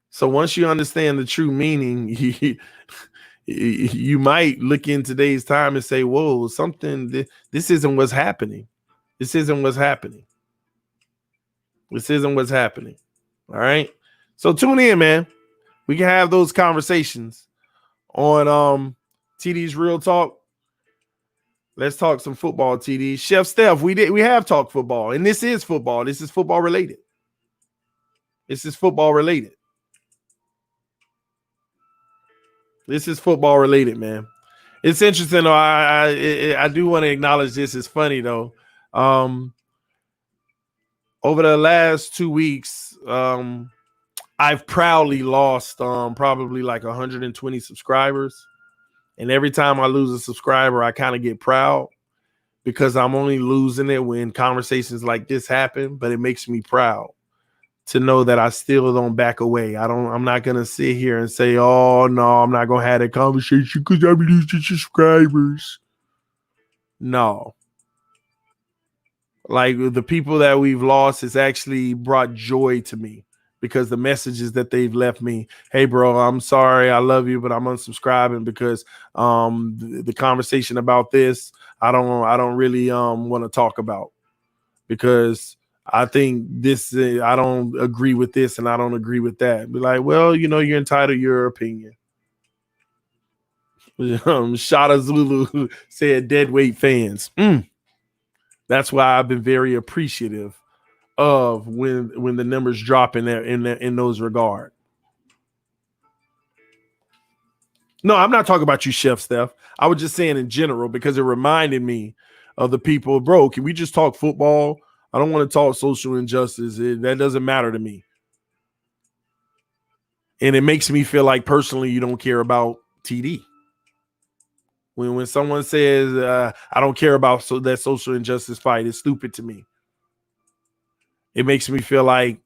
So once you understand the true meaning, you might look in today's time and say, whoa, this isn't what's happening. This isn't what's happening. This isn't what's happening. All right. So tune in, man. We can have those conversations on TD's Real Talk. Let's talk some football, TD. Chef Steph, we have talked football, and this is football. This is football related. This is football related. This is football related, man. It's interesting though. I do want to acknowledge this. It's funny though. Over the last 2 weeks, I've proudly lost probably like 120 subscribers. And every time I lose a subscriber, I kind of get proud because I'm only losing it when conversations like this happen, but it makes me proud to know that I still don't back away. I'm not going to sit here and say, oh no, I'm not going to have that conversation because I'm losing subscribers. No. Like the people that we've lost has actually brought joy to me because the messages that they've left me, hey bro, I'm sorry, I love you, but I'm unsubscribing because the conversation about this, I don't really want to talk about because I think this, I don't agree with this and I don't agree with that. Be like, well, you're entitled to your opinion. Shada Zulu said deadweight fans. That's why I've been very appreciative of when the numbers drop in those regard. No, I'm not talking about you, Chef Steph. I was just saying in general because it reminded me of the people. Bro, can we just talk football? I don't want to talk social injustice. That doesn't matter to me. And it makes me feel like personally you don't care about TD. When someone says I don't care about that social injustice fight, it's stupid to me. It makes me feel like,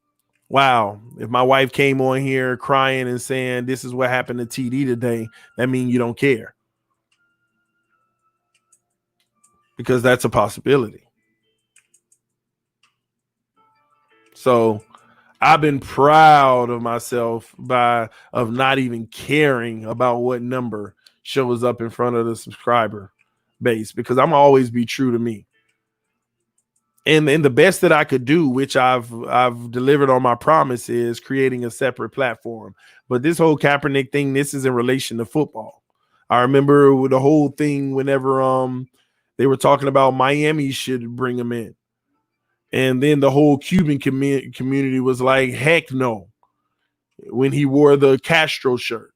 wow, if my wife came on here crying and saying this is what happened to TD today, that means you don't care. Because that's a possibility. So I've been proud of myself of not even caring about what number shows up in front of the subscriber base because I'm always be true to me. And the best that I could do, which I've delivered on my promise, is creating a separate platform. But this whole Kaepernick thing, this is in relation to football. I remember with the whole thing whenever they were talking about Miami should bring him in. And then the whole Cuban community was like, heck no, when he wore the Castro shirt.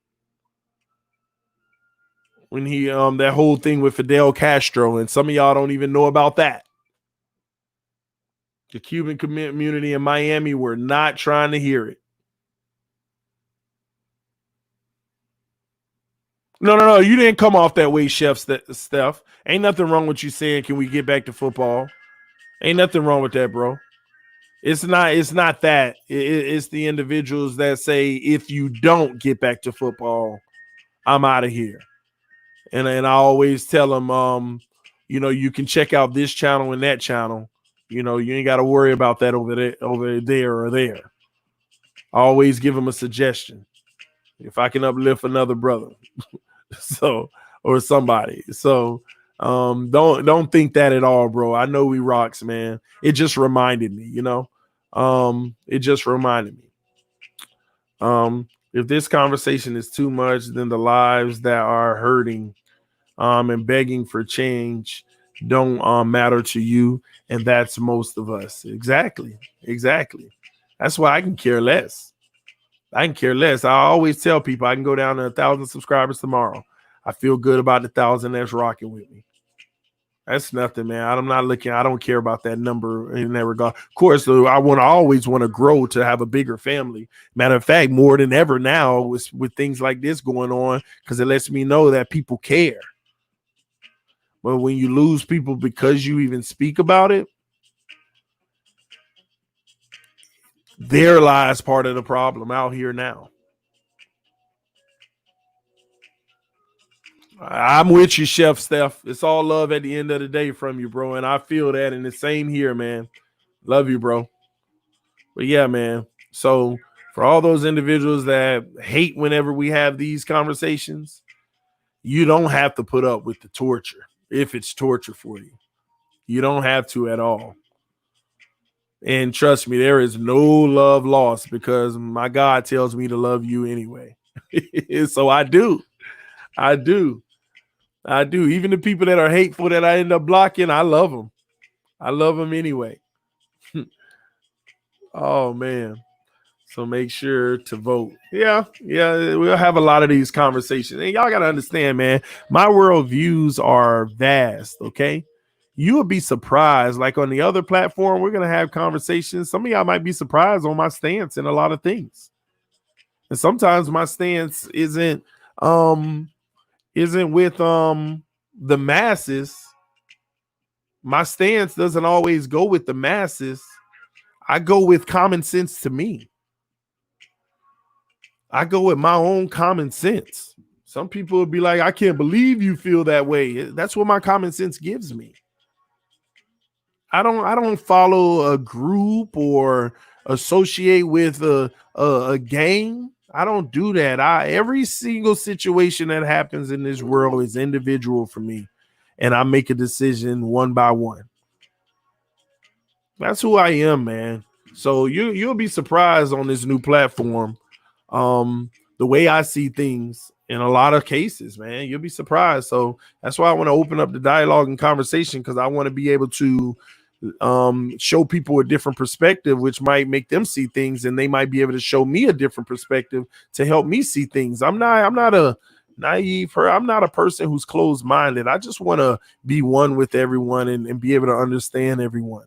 When he that whole thing with Fidel Castro, and some of y'all don't even know about that. The Cuban community in Miami were not trying to hear it. No. You didn't come off that way, Chef Steph. Ain't nothing wrong with you saying, can we get back to football? Ain't nothing wrong with that, bro. It's not that. It's the individuals that say, if you don't get back to football, I'm out of here. And I always tell them, you can check out this channel and that channel. You ain't got to worry about that over there or there. I always give them a suggestion. If I can uplift another brother, or somebody. So don't think that at all, bro. I know we rocks, man. It just reminded me, it just reminded me. If this conversation is too much, then the lives that are hurting and begging for change don't matter to you, and that's most of us. Exactly. That's why I can care less. I always tell people I can go down to 1,000 subscribers tomorrow. I feel good about the 1,000 that's rocking with me. That's nothing, man. I don't care about that number in that regard. Of course, I always want to grow to have a bigger family. Matter of fact, more than ever now with things like this going on, because it lets me know that people care. But when you lose people because you even speak about it, There lies part of the problem out here now. I'm with you, Chef Steph. It's all love at the end of the day from you, bro. And I feel that. And the same here, man. Love you, bro. But yeah, man. So for all those individuals that hate whenever we have these conversations, you don't have to put up with the torture if it's torture for you. You don't have to at all. And trust me, there is no love lost because my God tells me to love you anyway. So I do. I do. I do. Even the people that are hateful that I end up blocking, I love them. I love them anyway. Oh, man. So make sure to vote. Yeah, we'll have a lot of these conversations. And y'all got to understand, man, my world views are vast, okay? You would be surprised. Like on the other platform, we're going to have conversations. Some of y'all might be surprised on my stance in a lot of things. And sometimes my stance isn't with the masses. My stance doesn't always go with the masses. I go with common sense to me. I go with my own common sense. Some people would be like, I can't believe you feel that way. That's what my common sense gives me. I don't follow a group or associate with a gang. I don't do that. Every single situation that happens in this world is individual for me, and I make a decision one by one. That's who I am, man. So you'll be surprised on this new platform. The way I see things in a lot of cases, man, you'll be surprised. So that's why I want to open up the dialogue and conversation, because I want to be able to show people a different perspective, which might make them see things, and they might be able to show me a different perspective to help me see things. I'm not a naive. I'm not a person who's closed-minded. I just want to be one with everyone and be able to understand everyone.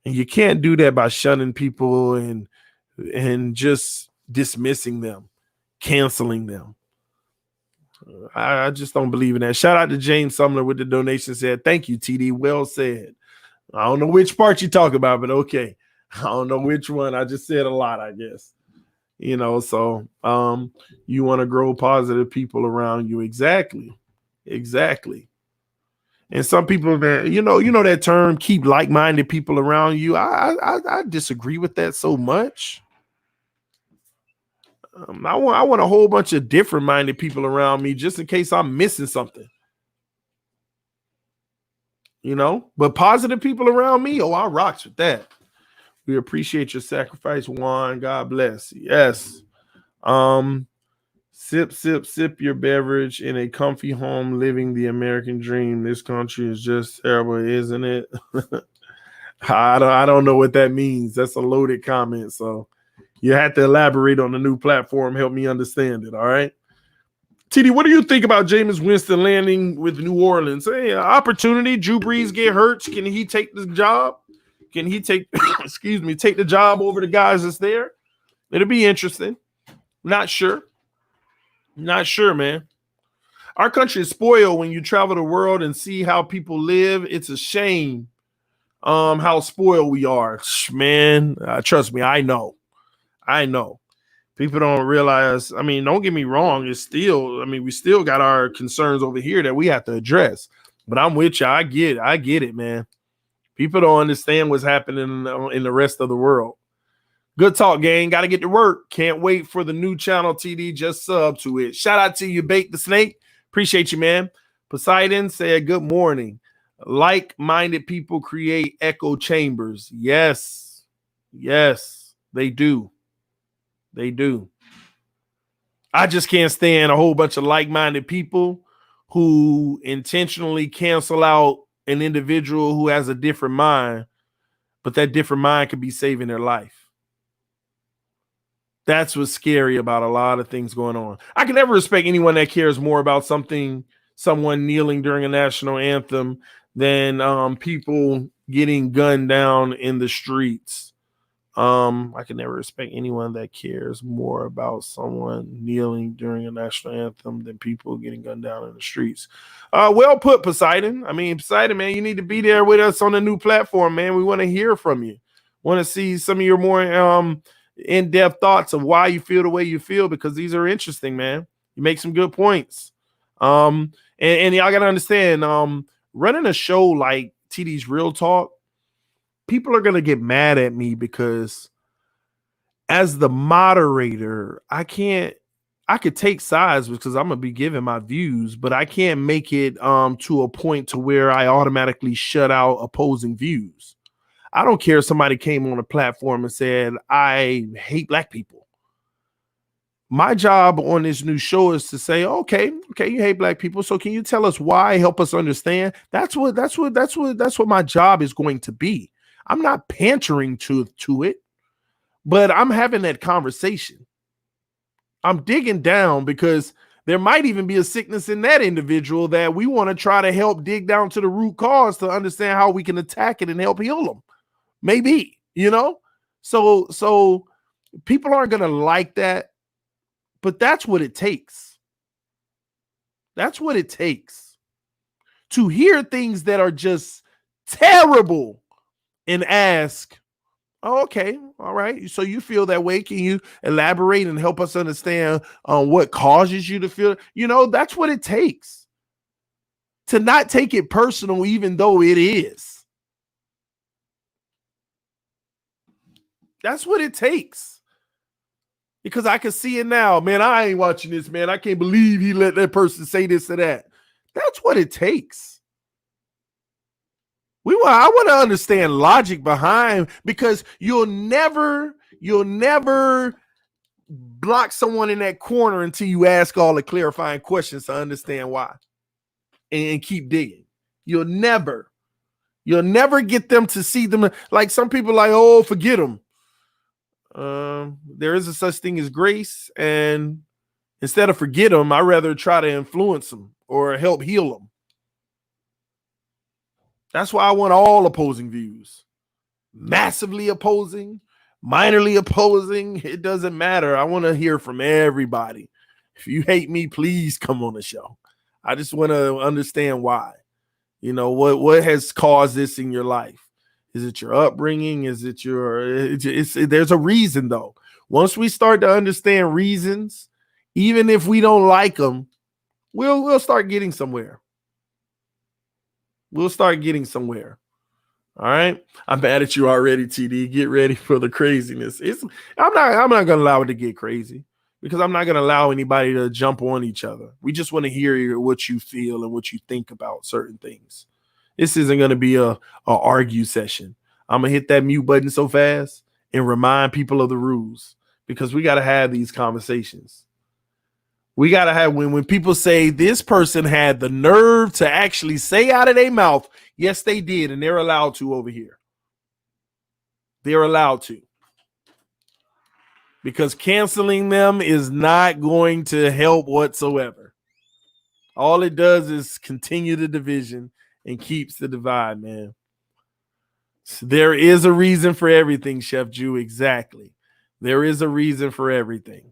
And you can't do that by shunning people and just dismissing them, canceling them. I just don't believe in that. Shout out to James Sumner with the donation. Said, thank you, TD. Well said. I don't know which part you talk about, but okay. I don't know which one. I just said a lot, I guess. So you want to grow positive people around you. Exactly. And some people, man, you know that term, keep like-minded people around you. I disagree with that so much. I want a whole bunch of different-minded people around me just in case I'm missing something. But positive people around me, I rocks with that. We appreciate your sacrifice, Juan. God bless. Yes. Sip your beverage in a comfy home, living the American dream. This country is just terrible, isn't it? I don't know what that means. That's a loaded comment. So you have to elaborate on the new platform. Help me understand it. All right. TD, what do you think about Jameis Winston landing with New Orleans? Hey, opportunity. Drew Brees get hurt. Can he take the job? Can he take the job over the guys that's there? It'll be interesting. Not sure, man. Our country is spoiled. When you travel the world and see how people live, it's a shame how spoiled we are. Man, trust me, I know. People don't realize, don't get me wrong. It's still, we still got our concerns over here that we have to address. But I'm with you. I get it, man. People don't understand what's happening in the rest of the world. Good talk, gang. Got to get to work. Can't wait for the new channel, TD. Just sub to it. Shout out to you, Bake the Snake. Appreciate you, man. Poseidon said, good morning. Like-minded people create echo chambers. Yes, they do. I just can't stand a whole bunch of like-minded people who intentionally cancel out an individual who has a different mind, but that different mind could be saving their life. That's what's scary about a lot of things going on. I can never respect anyone that cares more about someone kneeling during a national anthem than people getting gunned down in the streets. I can never respect anyone that cares more about someone kneeling during a national anthem than people getting gunned down in the streets. Well put, Poseidon. Poseidon, man, you need to be there with us on the new platform, man. We want to hear from you. Want to see some of your more in-depth thoughts of why you feel the way you feel, because these are interesting, man. You make some good points. And y'all gotta understand, running a show like TD's Real Talk, people are gonna get mad at me because as the moderator, I could take sides because I'm gonna be giving my views, but I can't make it to a point to where I automatically shut out opposing views. I don't care if somebody came on a platform and said, I hate black people. My job on this new show is to say, okay, you hate black people. So can you tell us why? Help us understand. That's what my job is going to be. I'm not pandering to it, but I'm having that conversation. I'm digging down because there might even be a sickness in that individual that we want to try to help dig down to the root cause to understand how we can attack it and help heal them. Maybe, so people aren't going to like that, but that's what it takes. That's what it takes to hear things that are just terrible and ask, oh, okay, all right. So you feel that way. Can you elaborate and help us understand what causes you to feel? That's what it takes to not take it personal, even though it is. That's what it takes. Because I can see it now. Man, I ain't watching this, man. I can't believe he let that person say this or that. That's what it takes. I want to understand logic behind, because you'll never block someone in that corner until you ask all the clarifying questions to understand why and keep digging. You'll never get them to see them. Like some people like, oh, forget them. There is a such thing as grace, and instead of forget them, I rather try to influence them or help heal them. That's why I want all opposing views. Massively opposing, minorly opposing, it doesn't matter. I want to hear from everybody. If you hate me, please come on the show. I just want to understand why. What has caused this in your life? Is it your upbringing? Is it there's a reason, though. Once we start to understand reasons, even if we don't like them, we'll start getting somewhere. We'll start getting somewhere. All right. I'm mad at you already, TD. Get ready for the craziness. I'm not gonna allow it to get crazy, because I'm not gonna allow anybody to jump on each other. We just want to hear what you feel and what you think about certain things. This isn't gonna be a argue session. I'm gonna hit that mute button so fast and remind people of the rules, because we gotta have these conversations. We got to have, when people say this person had the nerve to actually say out of their mouth, yes, they did. And they're allowed to over here. They're allowed to. Because canceling them is not going to help whatsoever. All it does is continue the division and keeps the divide, man. So there is a reason for everything, Chef Jew. Exactly. There is a reason for everything.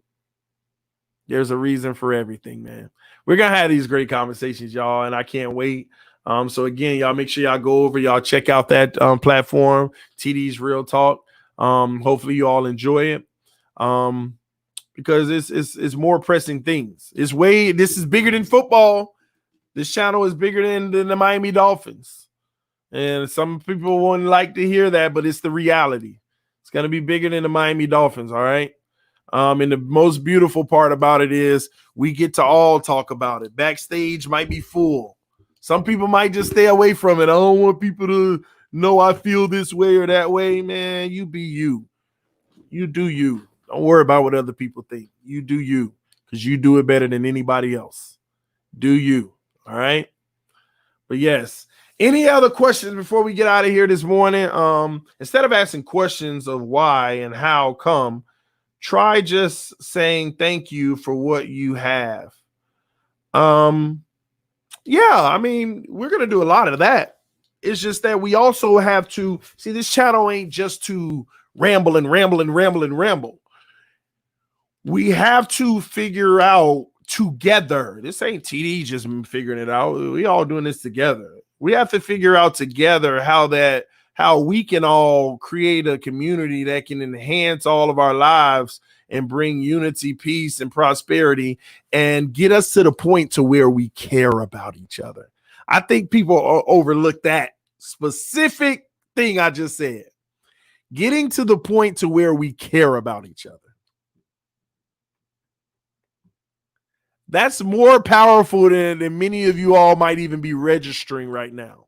There's a reason for everything, man. We're going to have these great conversations, y'all, and I can't wait. So, again, y'all make sure y'all go over. Y'all check out that platform, TD's Real Talk. Hopefully you all enjoy it, because it's more pressing things. This is bigger than football. This channel is bigger than the Miami Dolphins. And some people wouldn't like to hear that, but it's the reality. It's going to be bigger than the Miami Dolphins, all right? And the most beautiful part about it is we get to all talk about it. Backstage might be full. Some people might just stay away from it. I don't want people to know I feel this way or that way. Man, you be you. You do you. Don't worry about what other people think. You do you, because you do it better than anybody else. Do you. All right? But yes. Any other questions before we get out of here this morning? Instead of asking questions of why and how come, try just saying thank you for what you have. Yeah, I mean, we're going to do a lot of that. It's just that we also have to see, this channel ain't just to ramble and ramble and ramble and ramble. We have to figure out together. This ain't TD just figuring it out. We all doing this together. We have to figure out together how that how we can all create a community that can enhance all of our lives and bring unity, peace, and prosperity, and get us to the point to where we care about each other. I think people overlook that specific thing I just said. Getting to the point to where we care about each other. That's more powerful than many of you all might even be registering right now.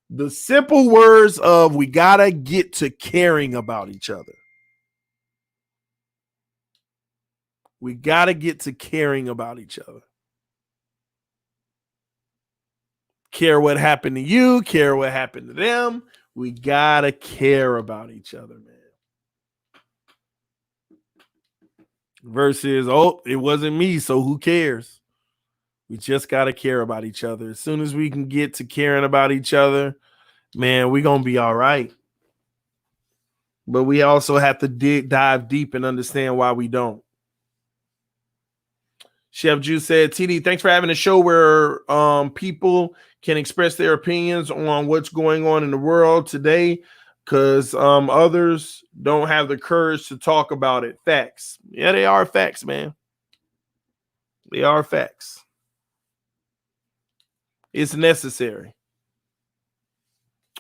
The simple words of we gotta get to caring about each other. We gotta get to caring about each other. Care what happened to you, care what happened to them. We gotta care about each other, man. Versus, oh, it wasn't me, so who cares? We just gotta care about each other. As soon as we can get to caring about each other, man, we're gonna be all right. But we also have to dive deep and understand why we don't. Chef Juice said, TD, thanks for having a show where people can express their opinions on what's going on in the world today, because others don't have the courage to talk about it. Facts. Yeah, they are facts, man. They are facts. It's necessary.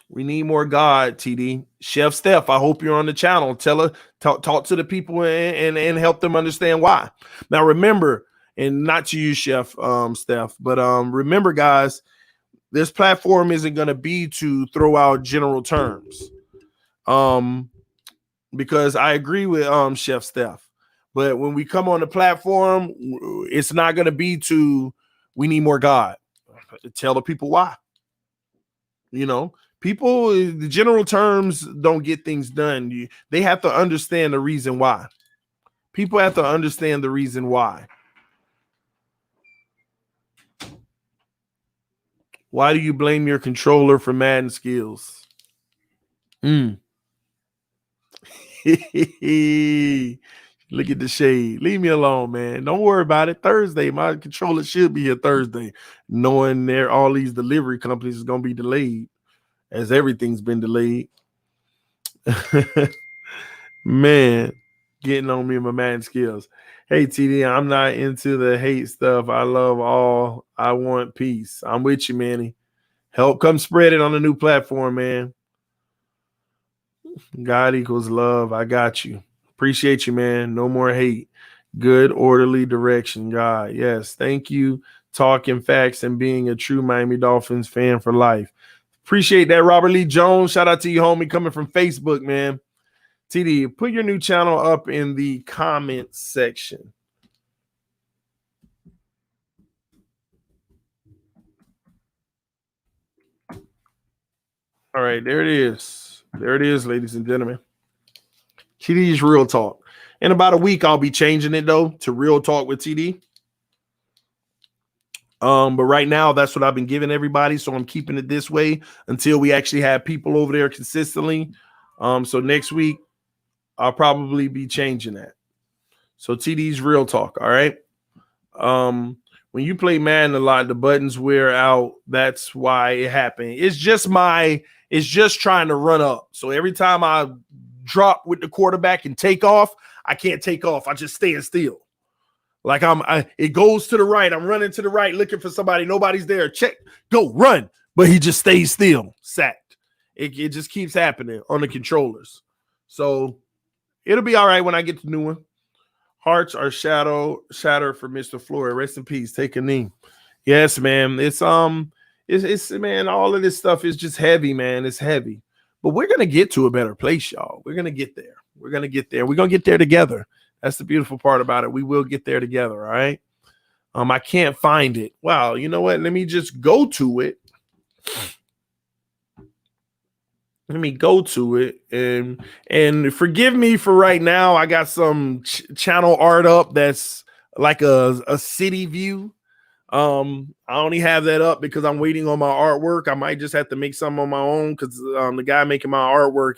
We need more God, TD. Chef Steph, I hope you're on the channel. Tell her, talk to the people and help them understand why. Now, remember, and not to you, Chef Steph, but remember, guys, this platform isn't going to be to throw out general terms. Because I agree with Chef Steph. But when we come on the platform, it's not going to be to we need more God. Tell the people why. You know, people, the general terms don't get things done. They have to understand the reason why. People have to understand the reason why. Why do you blame your controller for Madden skills? Look at the shade. Leave me alone, man. Don't worry about it. Thursday, my controller should be here Thursday, knowing there all these delivery companies is going to be delayed, as everything's been delayed. Man, getting on me and my Madden skills. Hey, TD, I'm not into the hate stuff. I love all. I want peace. I'm with you, Manny. Help come spread it on the new platform, man. God equals love. I got you. Appreciate you, man. No more hate. Good, orderly direction, God. Yes. Thank you. Talking facts and being a true Miami Dolphins fan for life. Appreciate that, Robert Lee Jones. Shout out to you, homie, coming from Facebook, man. TD, put your new channel up in the comments section. All right, there it is. There it is, ladies and gentlemen. TD's Real Talk. In about a week, I'll be changing it, though, to Real Talk with TD. But right now, that's what I've been giving everybody, so I'm keeping it this way until we actually have people over there consistently. So next week, I'll probably be changing that. So TD's Real Talk, all right? When you play Madden a lot, the buttons wear out. That's why it happened. It's just trying to run up. So every time I drop with the quarterback and take off, I can't take off. I just stand still. Like it goes to the right. I'm running to the right, looking for somebody. Nobody's there. Check, go, run. But he just stays still, sacked. It just keeps happening on the controllers. So it'll be all right when I get the new one. Hearts are shattered for Mr. Floyd. Rest in peace. Take a knee. Yes, man. It's man, all of this stuff is just heavy, man. It's heavy. But we're gonna get to a better place, y'all. We're gonna get there. We're gonna get there. We're gonna get there together. That's the beautiful part about it. We will get there together, all right? I can't find it. Wow, you know what? Let me just go to it. Let me go to it and forgive me for right now. I got some channel art up that's like a city view. I only have that up because I'm waiting on my artwork. I might just have to make some on my own because the guy making my artwork,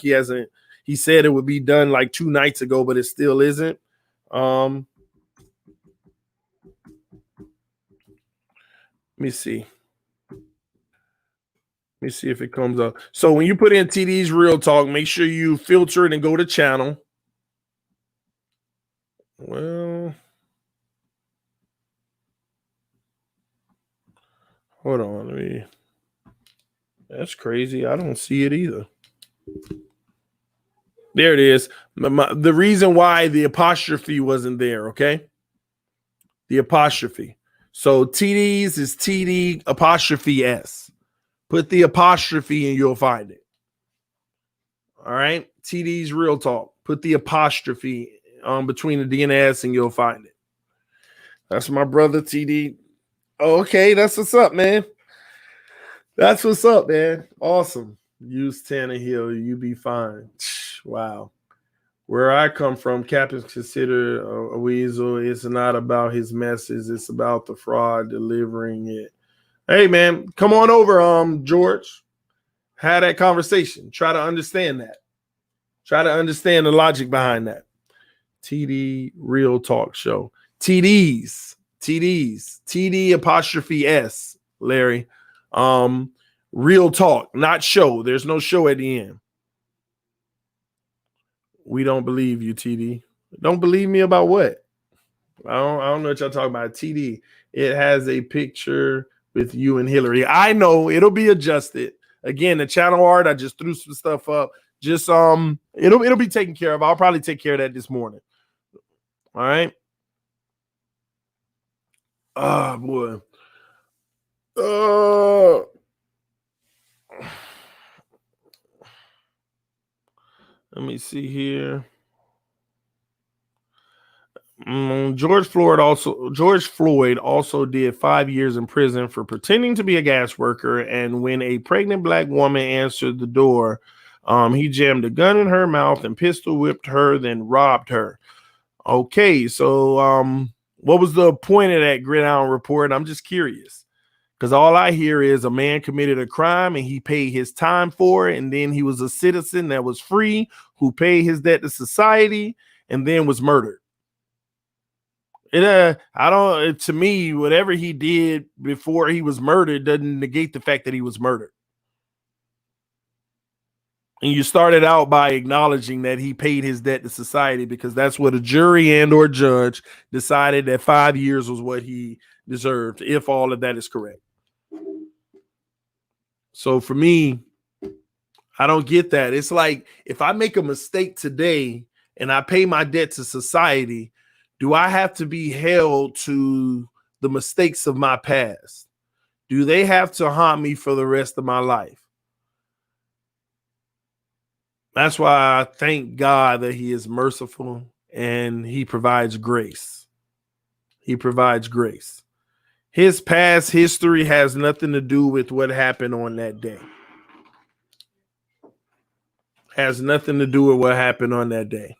he said it would be done like 2 nights ago, but it still isn't. Let me see. me see if it comes up. So when you put in TD's Real Talk, make sure you filter it and go to channel. Well, hold on. Let me. That's crazy. I don't see it either. There it is. The reason why the apostrophe wasn't there, okay? The apostrophe. So TD's is TD apostrophe S. Put the apostrophe and you'll find it. All right? TD's Real Talk. Put the apostrophe between the D and S and you'll find it. That's my brother TD. Oh, okay, that's what's up, man. That's what's up, man. Awesome. Use Tannehill, you be fine. Wow. Where I come from, Cap is considered a weasel. It's not about his message. It's about the fraud delivering it. Hey, man, come on over, George. Have that conversation. Try to understand that. Try to understand the logic behind that. TD Real Talk Show. TD apostrophe S, Larry. Real Talk, not show. There's no show at the end. We don't believe you, TD. Don't believe me about what? I don't know what y'all talking about. TD, it has a picture with you and Hillary. I know it'll be adjusted. Again, the channel art, I just threw some stuff up. Just it'll be taken care of. I'll probably take care of that this morning. All right. Oh boy. Let me see here. George Floyd also did 5 years in prison for pretending to be a gas worker, and when a pregnant black woman answered the door, he jammed a gun in her mouth and pistol whipped her, then robbed her. Okay, so what was the point of that Gridiron report? I'm just curious, because all I hear is a man committed a crime and he paid his time for it, and then he was a citizen that was free who paid his debt to society and then was murdered. To me, whatever he did before he was murdered doesn't negate the fact that he was murdered. And you started out by acknowledging that he paid his debt to society because that's what a jury and or judge decided that 5 years was what he deserved, if all of that is correct. So for me, I don't get that. It's like if I make a mistake today and I pay my debt to society, do I have to be held to the mistakes of my past? Do they have to haunt me for the rest of my life? That's why I thank God that he is merciful and he provides grace. He provides grace. His past history has nothing to do with what happened on that day. Has nothing to do with what happened on that day.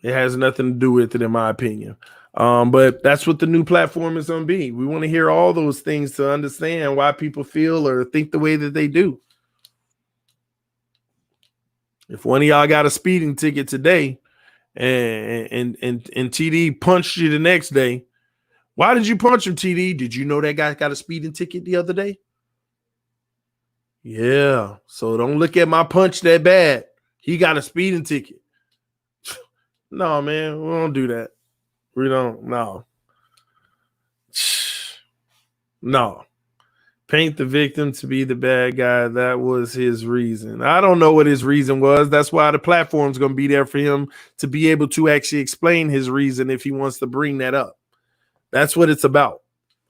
It has nothing to do with it, in my opinion. But that's what the new platform is going to be. We want to hear all those things to understand why people feel or think the way that they do. If one of y'all got a speeding ticket today and TD punched you the next day, why did you punch him, TD? Did you know that guy got a speeding ticket the other day? Yeah. So don't look at my punch that bad. He got a speeding ticket. No, man, we don't do that. We don't. No. No. Paint the victim to be the bad guy. That was his reason. I don't know what his reason was. That's why the platform's going to be there for him to be able to actually explain his reason if he wants to bring that up. That's what it's about.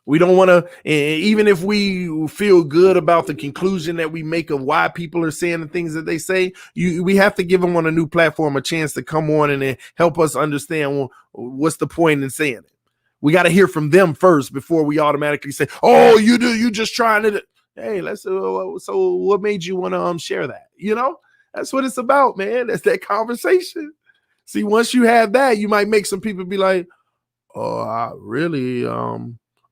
We don't want to, even if we feel good about the conclusion that we make of why people are saying the things that they say, we have to give them on a new platform a chance to come on and help us understand what's the point in saying it. We got to hear from them first before we automatically say, oh, you just trying to. Hey, so what made you want to share that? You know, that's what it's about, man. That's that conversation. See, once you have that, you might make some people be like, oh, I really,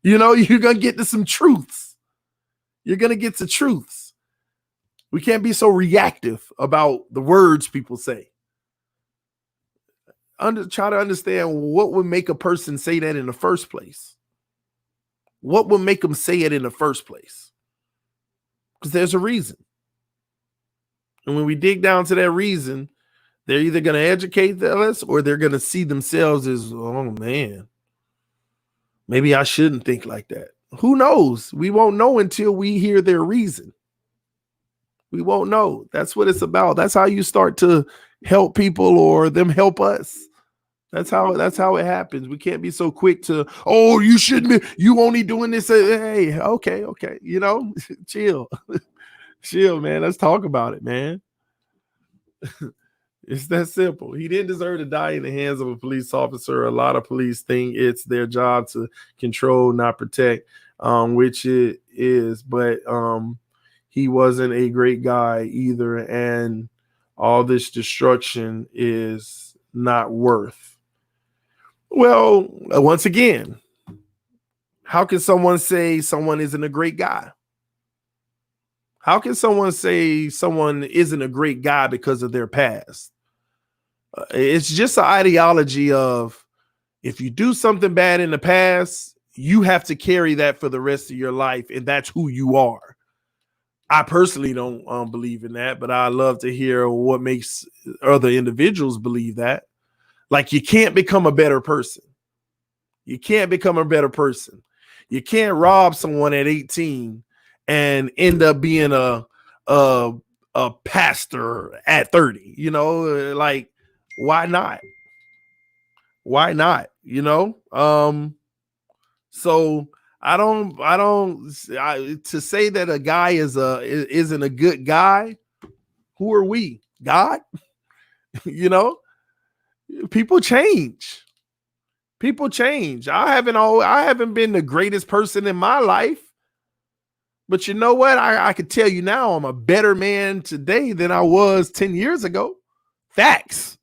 you know, you're going to get to some truths. You're going to get to truths. We can't be so reactive about the words people say. Try to understand what would make a person say that in the first place. What would make them say it in the first place? Because there's a reason. And when we dig down to that reason, they're either going to educate us or they're going to see themselves as, oh man, maybe I shouldn't think like that. Who knows? We won't know until we hear their reason. We won't know. That's what it's about. That's how you start to help people or them help us. That's how it happens. We can't be so quick to, oh, you shouldn't be, you only doing this. Hey, okay. You know, chill. Chill, man. Let's talk about it, man. It's that simple. He didn't deserve to die in the hands of a police officer. A lot of police think it's their job to control, not protect, which it is. But he wasn't a great guy either. And all this destruction is not worth. Well, once again, how can someone say someone isn't a great guy? How can someone say someone isn't a great guy because of their past? It's just an ideology of if you do something bad in the past, you have to carry that for the rest of your life, and that's who you are. I personally don't believe in that, but I love to hear what makes other individuals believe that. Like, you can't become a better person. You can't become a better person. You can't rob someone at 18 and end up being a pastor at 30, you know, like, why not? Why not? You know? So to say that a guy isn't a good guy, who are we? God? You know, people change. People change. I haven't been the greatest person in my life. But you know what? I could tell you now I'm a better man today than I was 10 years ago. Facts.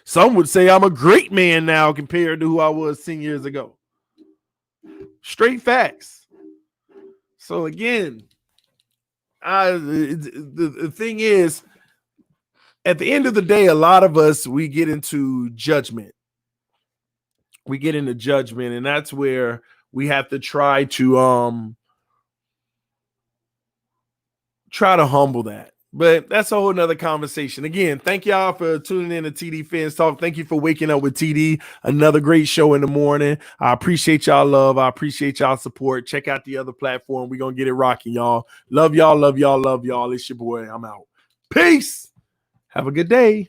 Some would say I'm a great man now compared to who I was 10 years ago. Straight facts. So again, the thing is, at the end of the day, a lot of us, we get into judgment. And that's where we have to try to humble that. But that's a whole nother conversation. Again, thank y'all for tuning in to TD Fans Talk. Thank you for waking up with TD. Another great show in the morning. I appreciate y'all love. I appreciate y'all support. Check out the other platform. We're going to get it rocking, y'all. Love y'all. It's your boy. I'm out. Peace. Have a good day.